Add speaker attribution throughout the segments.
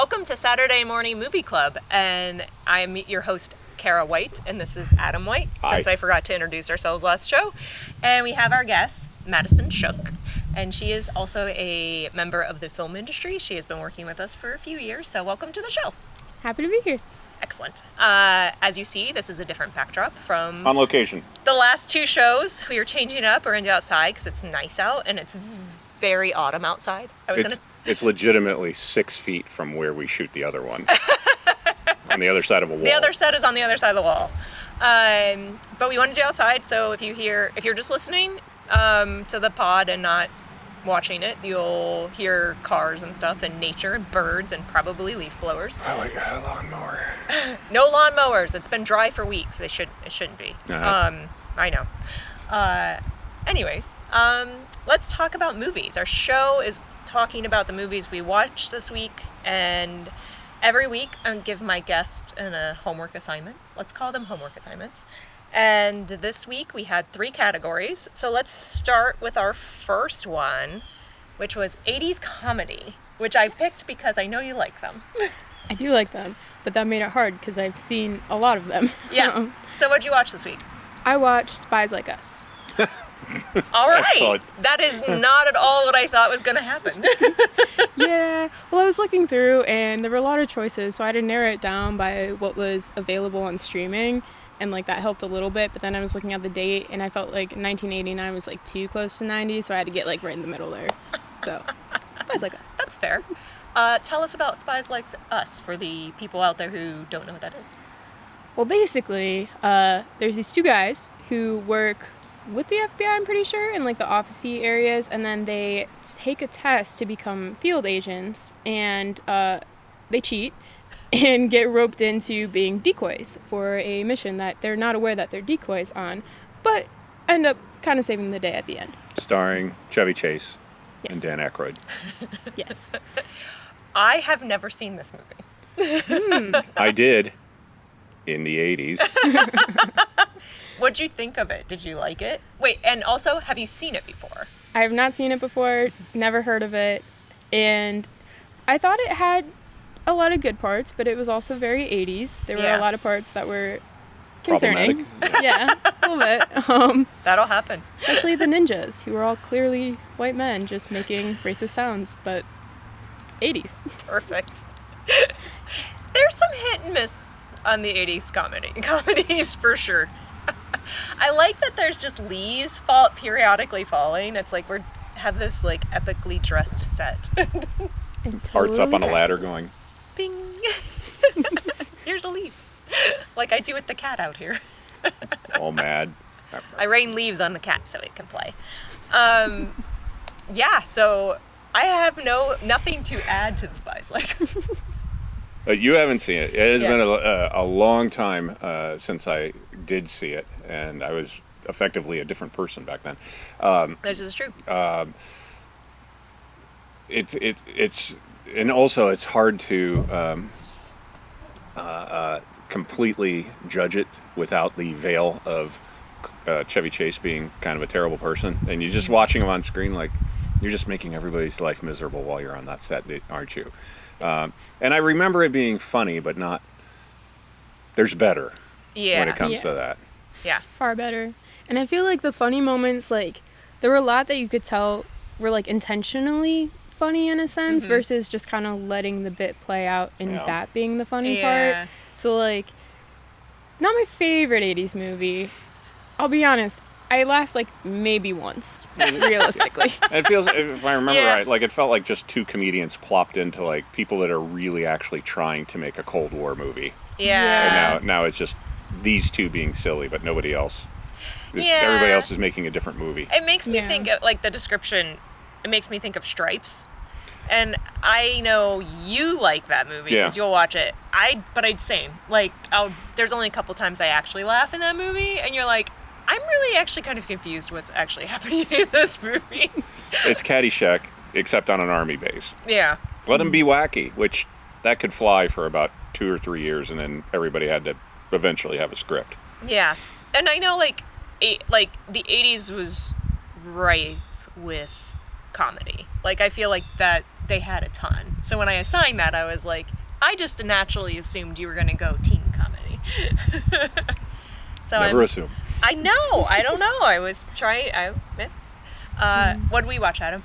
Speaker 1: Welcome to Saturday Morning Movie Club, and I'm your host, Kara White, and this is Adam White, since I forgot to introduce ourselves last show. And we have our guest, Madison Shook, and she is also a member of the film industry. She has been working with us for a few years, so welcome to the show.
Speaker 2: Happy to be here.
Speaker 1: Excellent. As you see, this is a different backdrop from...
Speaker 3: On location.
Speaker 1: The last two shows. We are changing up. We're going to do outside because it's nice out, and it's very autumn outside.
Speaker 3: It's legitimately 6 feet from where we shoot the other one. On the other side of a wall.
Speaker 1: The other set is on the other side of the wall. But we want to do outside, so if you're just listening to the pod and not watching it, you'll hear cars and stuff and nature and birds and probably leaf blowers.
Speaker 3: I like a lawnmower.
Speaker 1: No lawnmowers. It's been dry for weeks. It shouldn't be. I know. Anyways, let's talk about movies. Our show is talking about the movies we watched this week, and every week I give my guest homework assignments. Let's call them homework assignments. And this week we had 3 categories. So let's start with our first one, which was 80s comedy, which I picked because I know you like them.
Speaker 2: I do like them, but that made it hard because I've seen a lot of them.
Speaker 1: Yeah. So what'd you watch this week?
Speaker 2: I watched Spies Like Us.
Speaker 1: All right.
Speaker 3: Excellent.
Speaker 1: That is not at all what I thought was going to happen.
Speaker 2: Yeah. Well, I was looking through and there were a lot of choices, so I had to narrow it down by what was available on streaming. And, that helped a little bit, but then I was looking at the date, and I felt like 1989 was, too close to 90, so I had to get, right in the middle there. So, Spies Like Us.
Speaker 1: That's fair. Tell us about Spies Like Us for the people out there who don't know what that is.
Speaker 2: Well, basically, there's these 2 guys who work with the FBI, I'm pretty sure, in, the office-y areas, and then they take a test to become field agents, and they cheat and get roped into being decoys for a mission that they're not aware that they're decoys on, but end up kind of saving the day at the end.
Speaker 3: Starring Chevy Chase
Speaker 2: Yes.
Speaker 3: and Dan Aykroyd.
Speaker 2: Yes.
Speaker 1: I have never seen this movie.
Speaker 3: I did in the 80s.
Speaker 1: What'd you think of it? Did you like it? Wait, and also, have you seen it before?
Speaker 2: I have not seen it before, never heard of it, and I thought it had a lot of good parts, but it was also very 80s. There were a lot of parts that were concerning. Yeah, a little bit.
Speaker 1: That'll happen.
Speaker 2: Especially the ninjas, who were all clearly white men just making racist sounds, but 80s.
Speaker 1: Perfect. There's some hit and miss on the 80s comedies for sure. I like that there's just leaves periodically falling. It's like we have this epically dressed set.
Speaker 3: Hearts up on a ladder going,
Speaker 1: Bing! Here's a leaf. Like I do with the cat out here.
Speaker 3: all mad.
Speaker 1: I rain leaves on the cat so it can play. Yeah, so I have nothing to add to the Spies Like.
Speaker 3: You haven't seen it. It has been a long time since I did see it, and I was effectively a different person back then.
Speaker 1: This is true.
Speaker 3: And also it's hard to completely judge it without the veil of Chevy Chase being kind of a terrible person, and you're just watching him on screen you're just making everybody's life miserable while you're on that set, aren't you? And I remember it being funny, but not. There's better when it comes to that.
Speaker 1: Yeah,
Speaker 2: far better. And I feel like the funny moments, there were a lot that you could tell were intentionally funny in a sense, versus just kind of letting the bit play out and that being the funny part. So not my favorite 80s movie. I'll be honest, I laughed maybe once, realistically.
Speaker 3: It feels, if I remember right, it felt like just 2 comedians plopped into people that are really actually trying to make a Cold War movie.
Speaker 1: Yeah.
Speaker 3: And now it's just these 2 being silly, but nobody else. Everybody else is making a different movie.
Speaker 1: It makes me think of the description. It makes me think of Stripes. And I know you like that movie because you'll watch it. But I'd same. There's only a couple times I actually laugh in that movie, and you're like, I'm really actually kind of confused what's actually happening in this movie.
Speaker 3: It's Caddyshack, except on an army base.
Speaker 1: Yeah.
Speaker 3: Let them be wacky, which that could fly for about 2 or 3 years, and then everybody had to eventually have a script.
Speaker 1: Yeah. And I know, the 80s was rife with comedy. I feel like that they had a ton. So when I assigned that, I was like, I just naturally assumed you were going to go teen comedy. So
Speaker 3: Never assume.
Speaker 1: I know. I don't know. I was trying. What did we watch, Adam?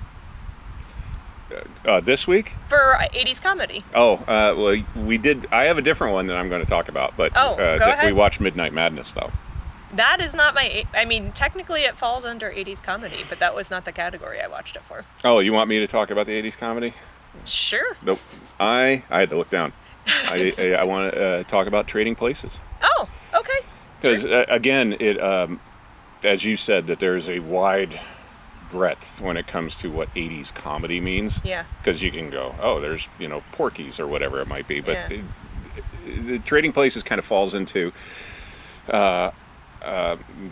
Speaker 3: This week?
Speaker 1: For 80s comedy.
Speaker 3: Oh, well, we did. I have a different one that I'm going to talk about, but
Speaker 1: go ahead.
Speaker 3: We watched Midnight Madness, though.
Speaker 1: That is not my. I mean, technically it falls under 80s comedy, but that was not the category I watched it for.
Speaker 3: Oh, you want me to talk about the 80s comedy?
Speaker 1: Sure.
Speaker 3: Nope. I had to look down. I want to talk about Trading Places.
Speaker 1: Oh, okay.
Speaker 3: Because, again, it as you said, that there's a wide breadth when it comes to what 80s comedy means.
Speaker 1: Yeah.
Speaker 3: Because you can go, oh, there's, Porky's or whatever it might be. But
Speaker 1: Yeah.
Speaker 3: the Trading Places kind of falls into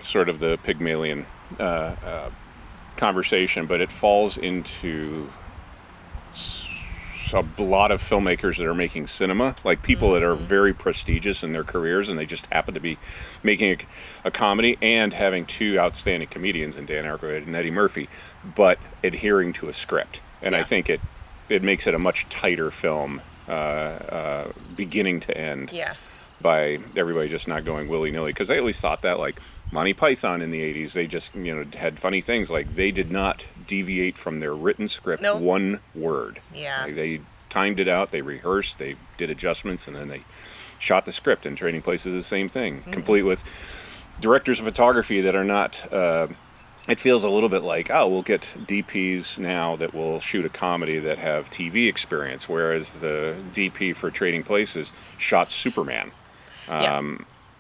Speaker 3: sort of the Pygmalion conversation, but it falls into a lot of filmmakers that are making cinema, like people that are very prestigious in their careers, and they just happen to be making a comedy and having two outstanding comedians in Dan Aykroyd and Eddie Murphy, but adhering to a script. And I think it makes it a much tighter film, beginning to end.
Speaker 1: Yeah.
Speaker 3: By everybody just not going willy-nilly, because I always thought that, like Monty Python in the 80s, they just had funny things, like they did not deviate from their written script one word.
Speaker 1: Yeah.
Speaker 3: Like, they timed it out, they rehearsed, they did adjustments, and then they shot the script. And Trading Places is the same thing, complete with directors of photography that are not it feels a little bit like, oh, we'll get DPs now that will shoot a comedy that have TV experience, whereas the DP for Trading Places shot Superman.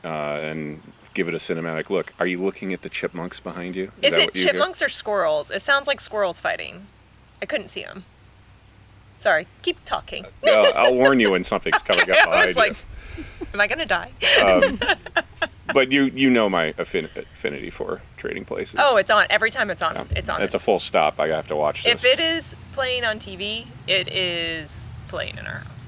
Speaker 3: And give it a cinematic look. Are you looking at the chipmunks behind you?
Speaker 1: Is it chipmunks or squirrels? It sounds like squirrels fighting. I couldn't see them. Sorry, keep talking.
Speaker 3: I'll warn you when something's coming up behind
Speaker 1: I was like, am I going to die?
Speaker 3: But you know my affinity for Trading Places.
Speaker 1: Oh, it's on. Every time it's on. Yeah. It's on.
Speaker 3: It's a full stop. I have to watch this.
Speaker 1: If it is playing on TV, it is playing in our house.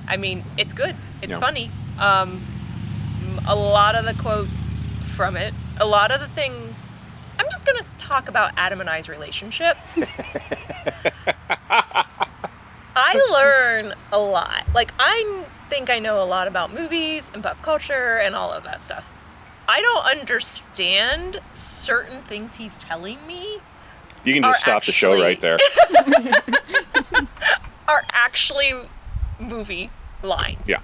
Speaker 1: I mean, it's good. It's funny. A lot of the quotes from it, a lot of the things. I'm just going to talk about Adam and I's relationship. I learn a lot. Like, I think I know a lot about movies and pop culture and all of that stuff. I don't understand certain things he's telling me.
Speaker 3: You can just stop the show right there.
Speaker 1: Are actually movie lines.
Speaker 3: Yeah.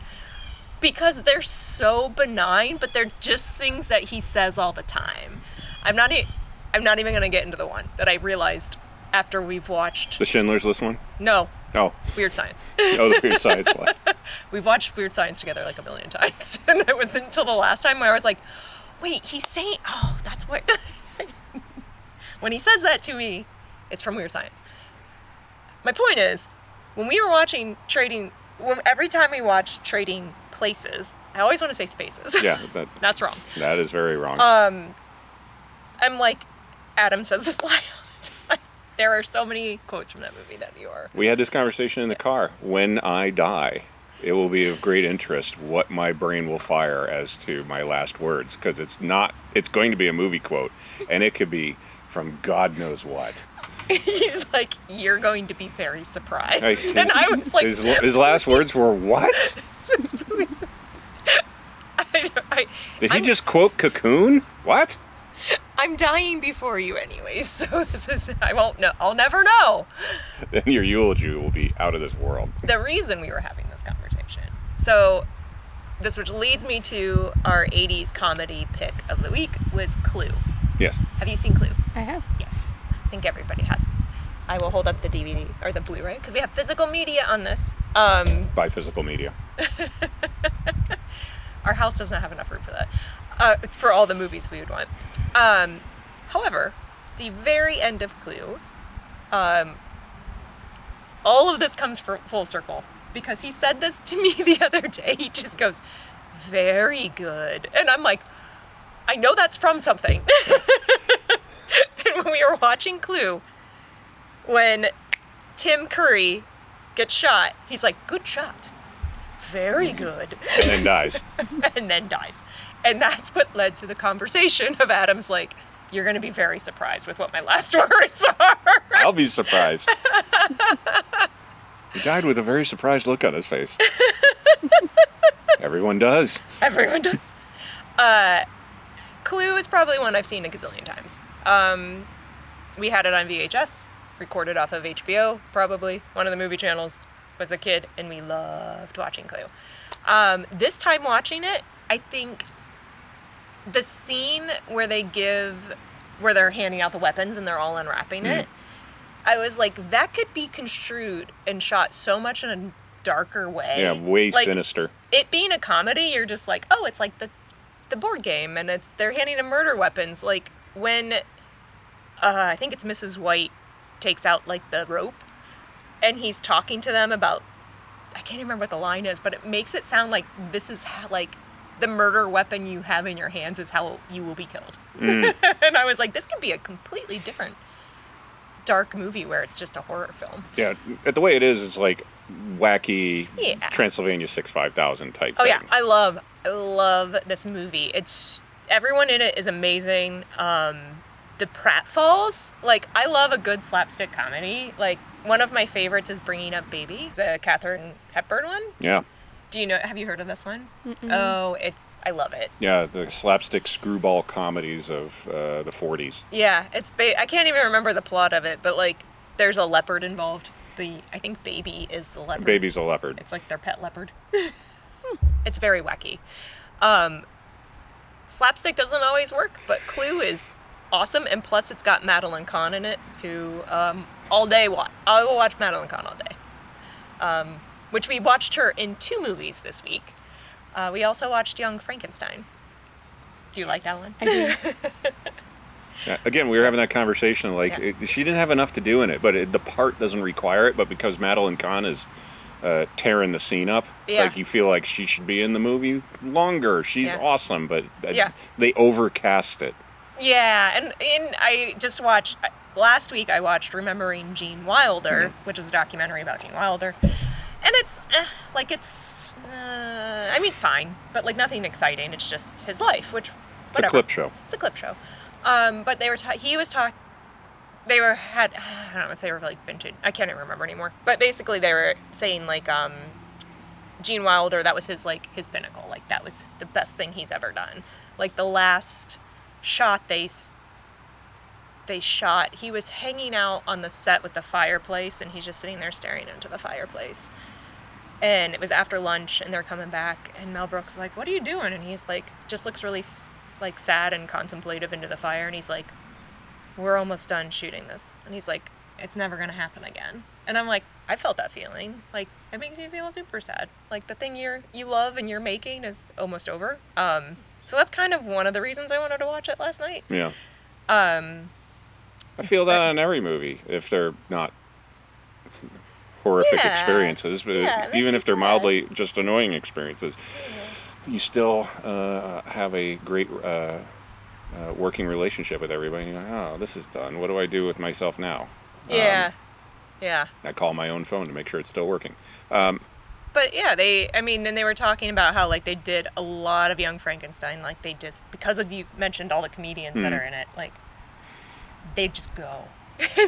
Speaker 1: Because they're so benign, but they're just things that he says all the time. I'm not even going to get into the one that I realized after we've watched.
Speaker 3: The Schindler's List one?
Speaker 1: No.
Speaker 3: Oh.
Speaker 1: Weird Science.
Speaker 3: Oh, the Weird Science one.
Speaker 1: We've watched Weird Science together like a million times. And it was until the last time where I was like, wait, he's saying, oh, that's what. When he says that to me, it's from Weird Science. My point is, when we were watching every time we watch Trading Places, I always want to say Spaces.
Speaker 3: Yeah.
Speaker 1: That's wrong.
Speaker 3: That is very wrong.
Speaker 1: I'm like, Adam says this line all the time. There are so many quotes from that movie that you are.
Speaker 3: We had this conversation in the car. When I die, it will be of great interest what my brain will fire as to my last words, because it's going to be a movie quote, and it could be from God knows what.
Speaker 1: He's like, you're going to be very surprised. And I was like...
Speaker 3: His last words were, what? Did he just quote Cocoon? What?
Speaker 1: I'm dying before you anyways, so I won't know. I'll never know.
Speaker 3: Then your eulogy will be out of this world.
Speaker 1: The reason we were having this conversation. So, which leads me to our 80s comedy pick of the week was Clue.
Speaker 3: Yes.
Speaker 1: Have you seen Clue?
Speaker 2: I have.
Speaker 1: Yes. I think everybody has. I will hold up the DVD or the Blu-ray because we have physical media on this.
Speaker 3: By physical media.
Speaker 1: Our house does not have enough room for that. For all the movies we would want. However, the very end of Clue, all of this comes full circle because he said this to me the other day. He just goes, very good. And I'm like, I know that's from something. And when we were watching Clue, when Tim Curry gets shot, he's like, good shot. Very good.
Speaker 3: And then dies.
Speaker 1: And then dies. And that's what led to the conversation of Adam's like, you're going to be very surprised with what my last words are.
Speaker 3: I'll be surprised. He died with a very surprised look on his face. Everyone does.
Speaker 1: Everyone does. Clue is probably one I've seen a gazillion times. We had it on VHS, recorded off of HBO, probably one of the movie channels, as a kid, and we loved watching Clue. This time watching it, I think the scene where they're handing out the weapons and they're all unwrapping it, I was like, that could be construed and shot so much in a darker way.
Speaker 3: Yeah, way
Speaker 1: like,
Speaker 3: sinister.
Speaker 1: It being a comedy, you're just like, oh, it's like the board game, and they're handing them murder weapons. Like when I think it's Mrs. White takes out like the rope, and he's talking to them about, I can't even remember what the line is, but it makes it sound like this is how, like, the murder weapon you have in your hands is how you will be killed. And I was like, this could be a completely different dark movie where it's just a horror film.
Speaker 3: Yeah, the way it is, it's like wacky Transylvania 5000 type thing.
Speaker 1: Oh yeah, I love this movie. Everyone in it is amazing. The pratfalls, like, I love a good slapstick comedy. Like, one of my favorites is Bringing Up Baby. It's a Katharine Hepburn one.
Speaker 3: Yeah.
Speaker 1: Have you heard of this one? Mm-mm. Oh, I love it.
Speaker 3: Yeah, the slapstick screwball comedies of the 40s.
Speaker 1: Yeah, I can't even remember the plot of it, but like, there's a leopard involved. I think Baby is the leopard.
Speaker 3: Baby's a leopard.
Speaker 1: It's like their pet leopard. It's very wacky. Slapstick doesn't always work, but Clue is awesome, and plus it's got Madeline Kahn in it, who all day I will watch Madeline Kahn all day. Which we watched her in 2 movies this week. We also watched Young Frankenstein. Do you like that one?
Speaker 2: I do.
Speaker 3: Yeah, again, we were having that conversation, like, she didn't have enough to do in it, but the part doesn't require it, but because Madeline Kahn is tearing the scene up, like, you feel like she should be in the movie longer. She's awesome, but they overcast it.
Speaker 1: Yeah, and I just watched, last week I watched Remembering Gene Wilder, which is a documentary about Gene Wilder, and it's, I mean, it's fine, but like nothing exciting, it's just his life, which, whatever.
Speaker 3: It's a clip show.
Speaker 1: It's a clip show. But I don't know if they were like vintage, I can't even remember anymore, but basically they were saying like, Gene Wilder, that was his pinnacle, like that was the best thing he's ever done. Like the last shot they shot, he was hanging out on the set with the fireplace, and he's just sitting there staring into the fireplace. And it was after lunch, and they're coming back, and Mel Brooks is like, "What are you doing?" And he's like, just looks really like sad and contemplative into the fire, and he's like, "We're almost done shooting this." And he's like, "It's never gonna happen again." And I'm like, I felt that feeling. Like, it makes me feel super sad. Like the thing you love and you're making is almost over. So that's kind of one of the reasons I wanted to watch it last night.
Speaker 3: Yeah. I feel that on every movie, if they're not horrific experiences, but even if they're mildly just annoying experiences, you still have a great working relationship with everybody. You're like, oh, this is done. What do I do with myself now?
Speaker 1: Yeah.
Speaker 3: I call my own phone to make sure it's still working.
Speaker 1: But yeah, and they were talking about how like they did a lot of Young Frankenstein, like they just, because of, you mentioned all the comedians that are in it, like they'd just go.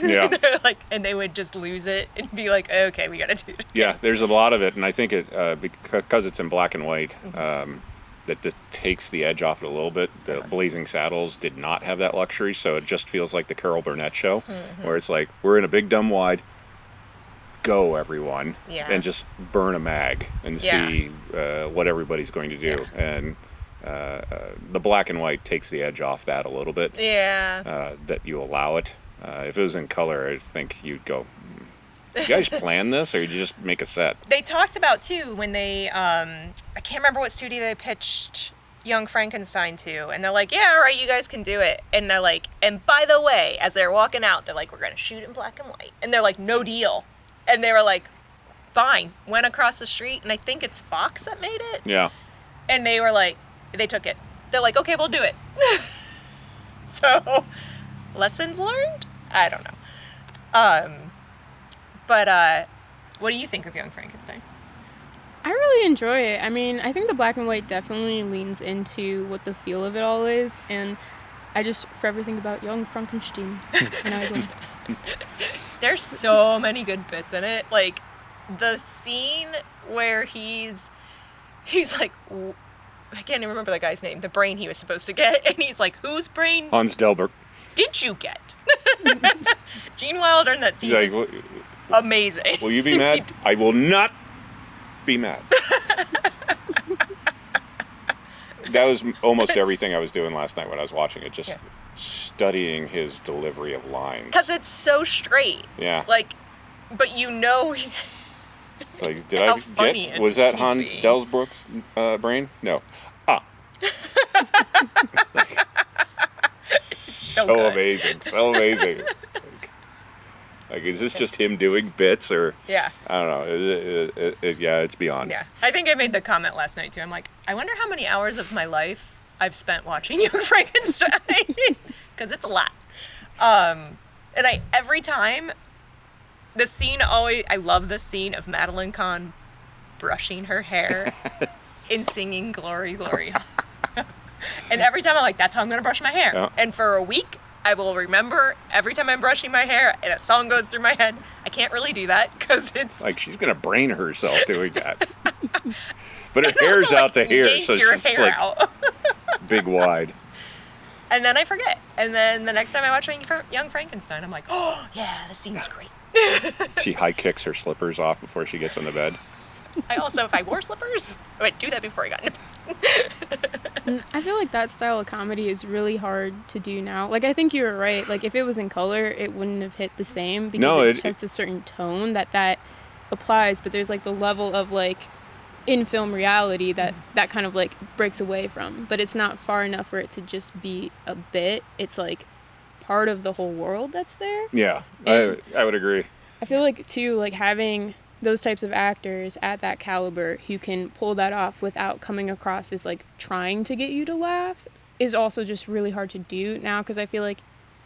Speaker 3: Yeah.
Speaker 1: Like, and they would just lose it and be like, okay, we gotta do it again.
Speaker 3: Yeah, there's a lot of it, and I think it because it's in black and white, that just takes the edge off it a little bit. The Blazing Saddles did not have that luxury, so it just feels like the Carol Burnett show, where it's like, we're in a big dumb wide, go everyone, and just burn a mag and see what everybody's going to do. And the black and white takes the edge off that a little bit. That you allow it. If it was in color, I think you'd go, you guys plan this, or you just make a set? They
Speaker 1: talked about, too, when they, I can't remember what studio they pitched Young Frankenstein to, and they're like, yeah, all right, you guys can do it. And they're like, and by the way, as they're walking out, they're like, we're going to shoot in black and white. And they're like, no deal. And they were like, fine. Went across the street, and I think it's Fox that made it. Yeah. And they were like, they took it. They're like, okay, we'll do it. So, lessons learned? I don't know. But what do you think of Young Frankenstein?
Speaker 2: I really enjoy it. I mean, I think the black and white definitely leans into what the feel of it all is, and I just forever think about Young Frankenstein. And I go.
Speaker 1: There's so many good bits in it. Like, the scene where he's like, I can't even remember the guy's name, the brain he was supposed to get, and he's like, whose brain
Speaker 3: Hans Delbert.
Speaker 1: did you get? Gene Wilder in that scene
Speaker 3: He's
Speaker 1: is
Speaker 3: like,
Speaker 1: amazing.
Speaker 3: will you be mad? I will not be mad. That was almost everything I was doing last night when I was watching it, just studying his delivery of lines.
Speaker 1: Because it's so straight.
Speaker 3: Yeah.
Speaker 1: Like, but you know...
Speaker 3: It's like, did
Speaker 1: how
Speaker 3: I
Speaker 1: funny
Speaker 3: get... Was that
Speaker 1: he's
Speaker 3: Hans
Speaker 1: being.
Speaker 3: Delbruck's brain? No.
Speaker 1: so
Speaker 3: So
Speaker 1: good.
Speaker 3: amazing. So amazing. Like, is this just him doing bits, or...
Speaker 1: Yeah.
Speaker 3: I don't know. Yeah, it's beyond.
Speaker 1: Yeah. I think I made the comment last night, too. I'm like, I wonder how many hours of my life I've spent watching Young Frankenstein. Because it's a lot. And every time, the scene always... I love the scene of Madeline Kahn brushing her hair and singing Glory, Glory. And every time I'm like, that's how I'm going to brush my hair.
Speaker 3: Yeah.
Speaker 1: And for a week, I will remember every time I'm brushing my hair and a song goes through my head. I can't really do that because it's...
Speaker 3: Like, she's going to brain herself doing that. But her
Speaker 1: And
Speaker 3: hair's
Speaker 1: also,
Speaker 3: out to
Speaker 1: like,
Speaker 3: here,
Speaker 1: yank
Speaker 3: so
Speaker 1: your
Speaker 3: she's
Speaker 1: hair
Speaker 3: like
Speaker 1: out.
Speaker 3: big wide.
Speaker 1: And then I forget. And then the next time I watch Young Frankenstein, I'm like, oh, yeah, the scene's great.
Speaker 3: She high kicks her slippers off before she gets on the bed.
Speaker 1: I also, if I wore slippers, I would do that before I got in bed.
Speaker 2: And I feel like that style of comedy is really hard to do now. Like, I think you were right. Like, if it was in color, it wouldn't have hit the same because
Speaker 3: No,
Speaker 2: it's just a certain tone that applies. But there's, like, the level of, like, in-film reality that kind of, like, breaks away from. But it's not far enough for it to just be a bit. It's, like, part of the whole world that's there.
Speaker 3: Yeah,
Speaker 2: And
Speaker 3: I would agree.
Speaker 2: I feel like, too, like, having those types of actors at that caliber who can pull that off without coming across as, like, trying to get you to laugh is also just really hard to do now, because I feel like,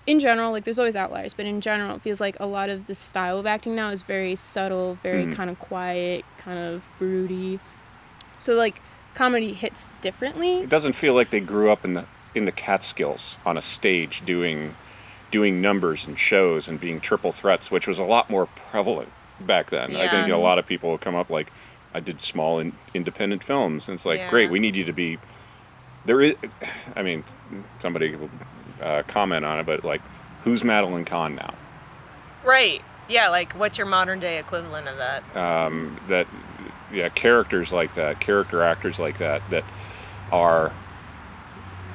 Speaker 2: in general, like, there's always outliers, but in general, it feels like a lot of the style of acting now is very subtle, very kind of quiet, kind of broody. So, like, comedy hits differently.
Speaker 3: It doesn't feel like they grew up in the Catskills on a stage doing numbers and shows and being triple threats, which was a lot more prevalent back then. I think a lot of people would come up like, I did small independent films, and it's like, great, we need you to be there. Is, I mean, somebody will comment on it, but like, who's Madeline Kahn now?
Speaker 1: Right. Yeah, like, what's your modern day equivalent of that?
Speaker 3: Characters like that, character actors like that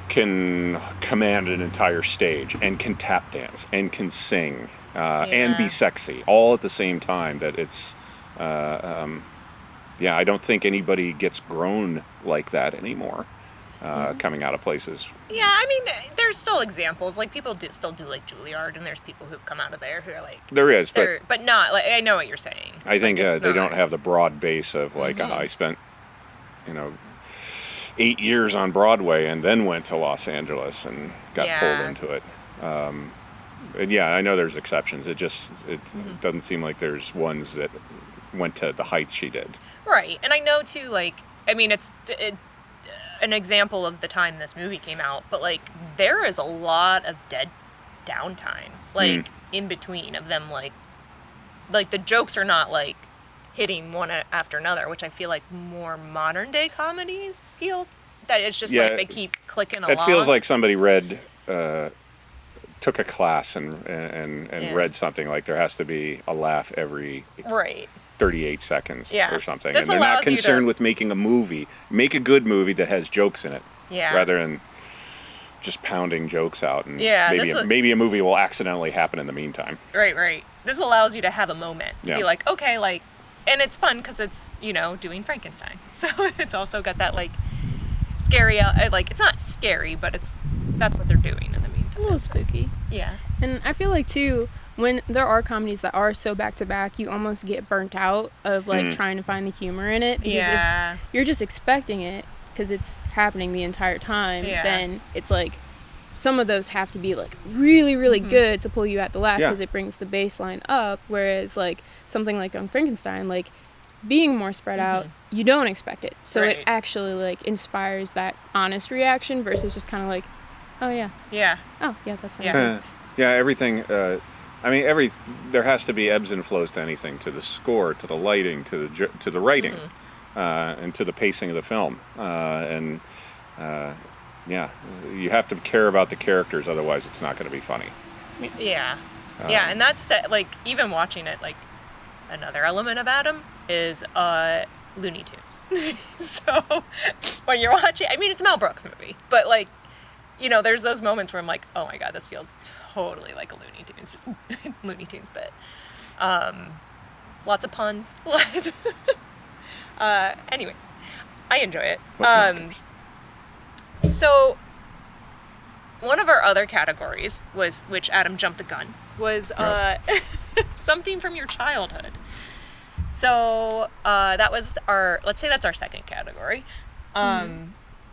Speaker 3: can command an entire stage and can tap dance and can sing and be sexy all at the same time. That it's I don't think anybody gets grown like that anymore coming out of places.
Speaker 1: Yeah, I mean, there's still examples. Like, people still do, like, Juilliard, and there's people who've come out of there who are, like...
Speaker 3: There is,
Speaker 1: but not, like, I know what you're saying.
Speaker 3: I think
Speaker 1: like,
Speaker 3: they don't have the broad base of, like, I spent, 8 years on Broadway and then went to Los Angeles and got pulled into it. And I know there's exceptions. It doesn't seem like there's ones that went to the heights she did. Right.
Speaker 1: And I know, too, like, I mean, it's an example of the time this movie came out, but, like, there is a lot of dead downtime, like, in between of them, like, the jokes are not, like, hitting one after another, which I feel like more modern day comedies feel that it's just like they keep clicking along.
Speaker 3: It feels like somebody took a class and read something like there has to be a laugh every 38 seconds or something.
Speaker 1: This
Speaker 3: and they're not concerned with making a movie. Make a good movie that has jokes in it rather than just pounding jokes out. And maybe a movie will accidentally happen in the meantime.
Speaker 1: Right. This allows you to have a moment. Be like, okay, like, and it's fun because it's, doing Frankenstein. So it's also got that, like, scary, like, it's not scary, but that's what they're doing in the meantime.
Speaker 2: A little spooky.
Speaker 1: Yeah.
Speaker 2: And I feel like, too, when there are comedies that are so back-to-back, you almost get burnt out of, like, trying to find the humor in it. Because if you're just expecting it, because it's happening the entire time, then it's, like, some of those have to be, like, really, really good to pull you at the laugh because it brings the baseline up. Whereas, like, something like on Frankenstein, like, being more spread out, you don't expect it. So it actually, like, inspires that honest reaction versus just kind of like, oh, yeah.
Speaker 1: Yeah.
Speaker 2: Oh, yeah, that's fine.
Speaker 3: Everything. I mean, there has to be ebbs and flows to anything, to the score, to the lighting, to the writing, and to the pacing of the film. Yeah, you have to care about the characters, otherwise it's not going to be funny.
Speaker 1: Yeah. Yeah, and that's, like, even watching it, like, another element of Adam is Looney Tunes. So, when you're watching, I mean, it's a Mel Brooks movie, but, like, you know, there's those moments where I'm like, oh my god, this feels totally like a Looney Tunes, just Looney Tunes, but lots of puns. Anyway, I enjoy it. So, one of our other categories was, which Adam jumped the gun, was something from your childhood. So, that was let's say that's our second category.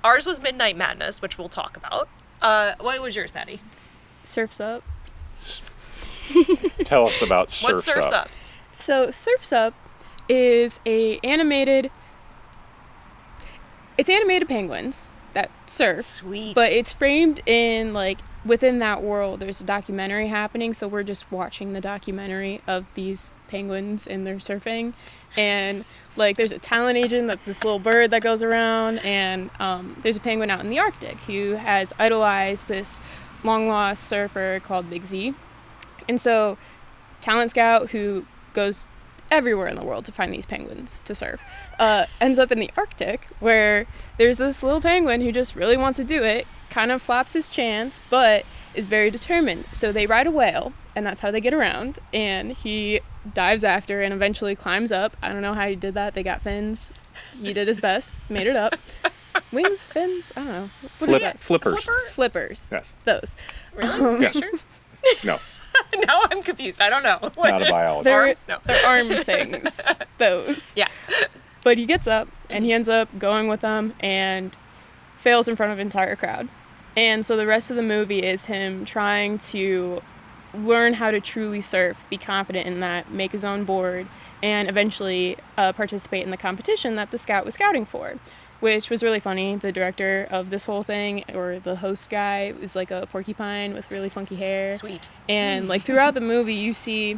Speaker 1: Ours was Midnight Madness, which we'll talk about. What was yours, Maddie?
Speaker 2: Surf's Up.
Speaker 3: Tell us about Surf's Up.
Speaker 1: What's Surf's Up?
Speaker 2: So Surf's Up is it's animated penguins that surf.
Speaker 1: Sweet.
Speaker 2: But it's framed in, like, within that world, there's a documentary happening, so we're just watching the documentary of these penguins and their surfing. And, like, there's a talent agent that's this little bird that goes around, and there's a penguin out in the Arctic who has idolized this long-lost surfer called Big Z. And so, Talent Scout, who goes everywhere in the world to find these penguins to surf, ends up in the Arctic, where there's this little penguin who just really wants to do it, kind of flaps his chance, but is very determined. So they ride a whale, and that's how they get around, and he dives after and eventually climbs up. I don't know how he did that. They got fins. He did his best. Made it up. Wings? Fins? I don't know. What is that?
Speaker 3: Flippers.
Speaker 2: Flippers.
Speaker 3: Yes.
Speaker 2: Those.
Speaker 1: Really?
Speaker 3: Yes.
Speaker 1: Sure?
Speaker 3: No,
Speaker 1: Now I'm confused. I don't know.
Speaker 3: not a biologist.
Speaker 1: Arms? No.
Speaker 2: They're arm things. Those.
Speaker 1: Yeah.
Speaker 2: But he gets up, and he ends up going with them and fails in front of an entire crowd. And so the rest of the movie is him trying to learn how to truly surf, be confident in that, make his own board, and eventually participate in the competition that the scout was scouting for, which was really funny. The director of this whole thing, or the host guy, was like a porcupine with really funky hair.
Speaker 1: Sweet.
Speaker 2: And, like, throughout the movie, you see,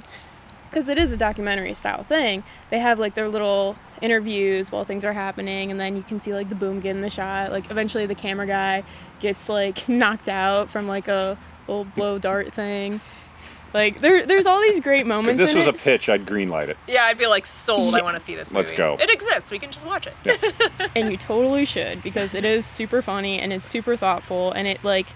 Speaker 2: because it is a documentary style thing, they have, like, their little interviews while things are happening, and then you can see, like, the boom get in the shot. Like, eventually the camera guy gets, like, knocked out from, like, a little blow dart thing. Like, there's all these great moments
Speaker 3: If this
Speaker 2: in
Speaker 3: was
Speaker 2: it.
Speaker 3: a pitch, I'd greenlight it.
Speaker 1: Yeah, I'd be like, sold. I want to see this movie.
Speaker 3: Let's go.
Speaker 1: It exists. We can just watch it.
Speaker 3: Yeah.
Speaker 2: And you totally should, because it is super funny, and it's super thoughtful, and it, like,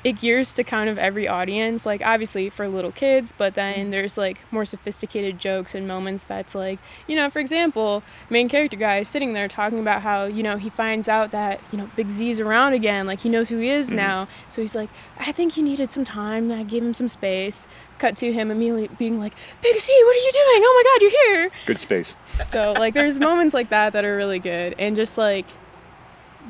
Speaker 2: it gears to kind of every audience, like, obviously for little kids, but then there's, like, more sophisticated jokes and moments that's, like, you know, for example, main character guy is sitting there talking about how, you know, he finds out that, you know, Big Z's around again, like, he knows who he is now, so he's like, I think he needed some time, I gave him some space. Cut to him immediately being like, Big Z, what are you doing? Oh my god, you're here!
Speaker 3: Good space.
Speaker 2: So, like, there's moments like that are really good, and just, like,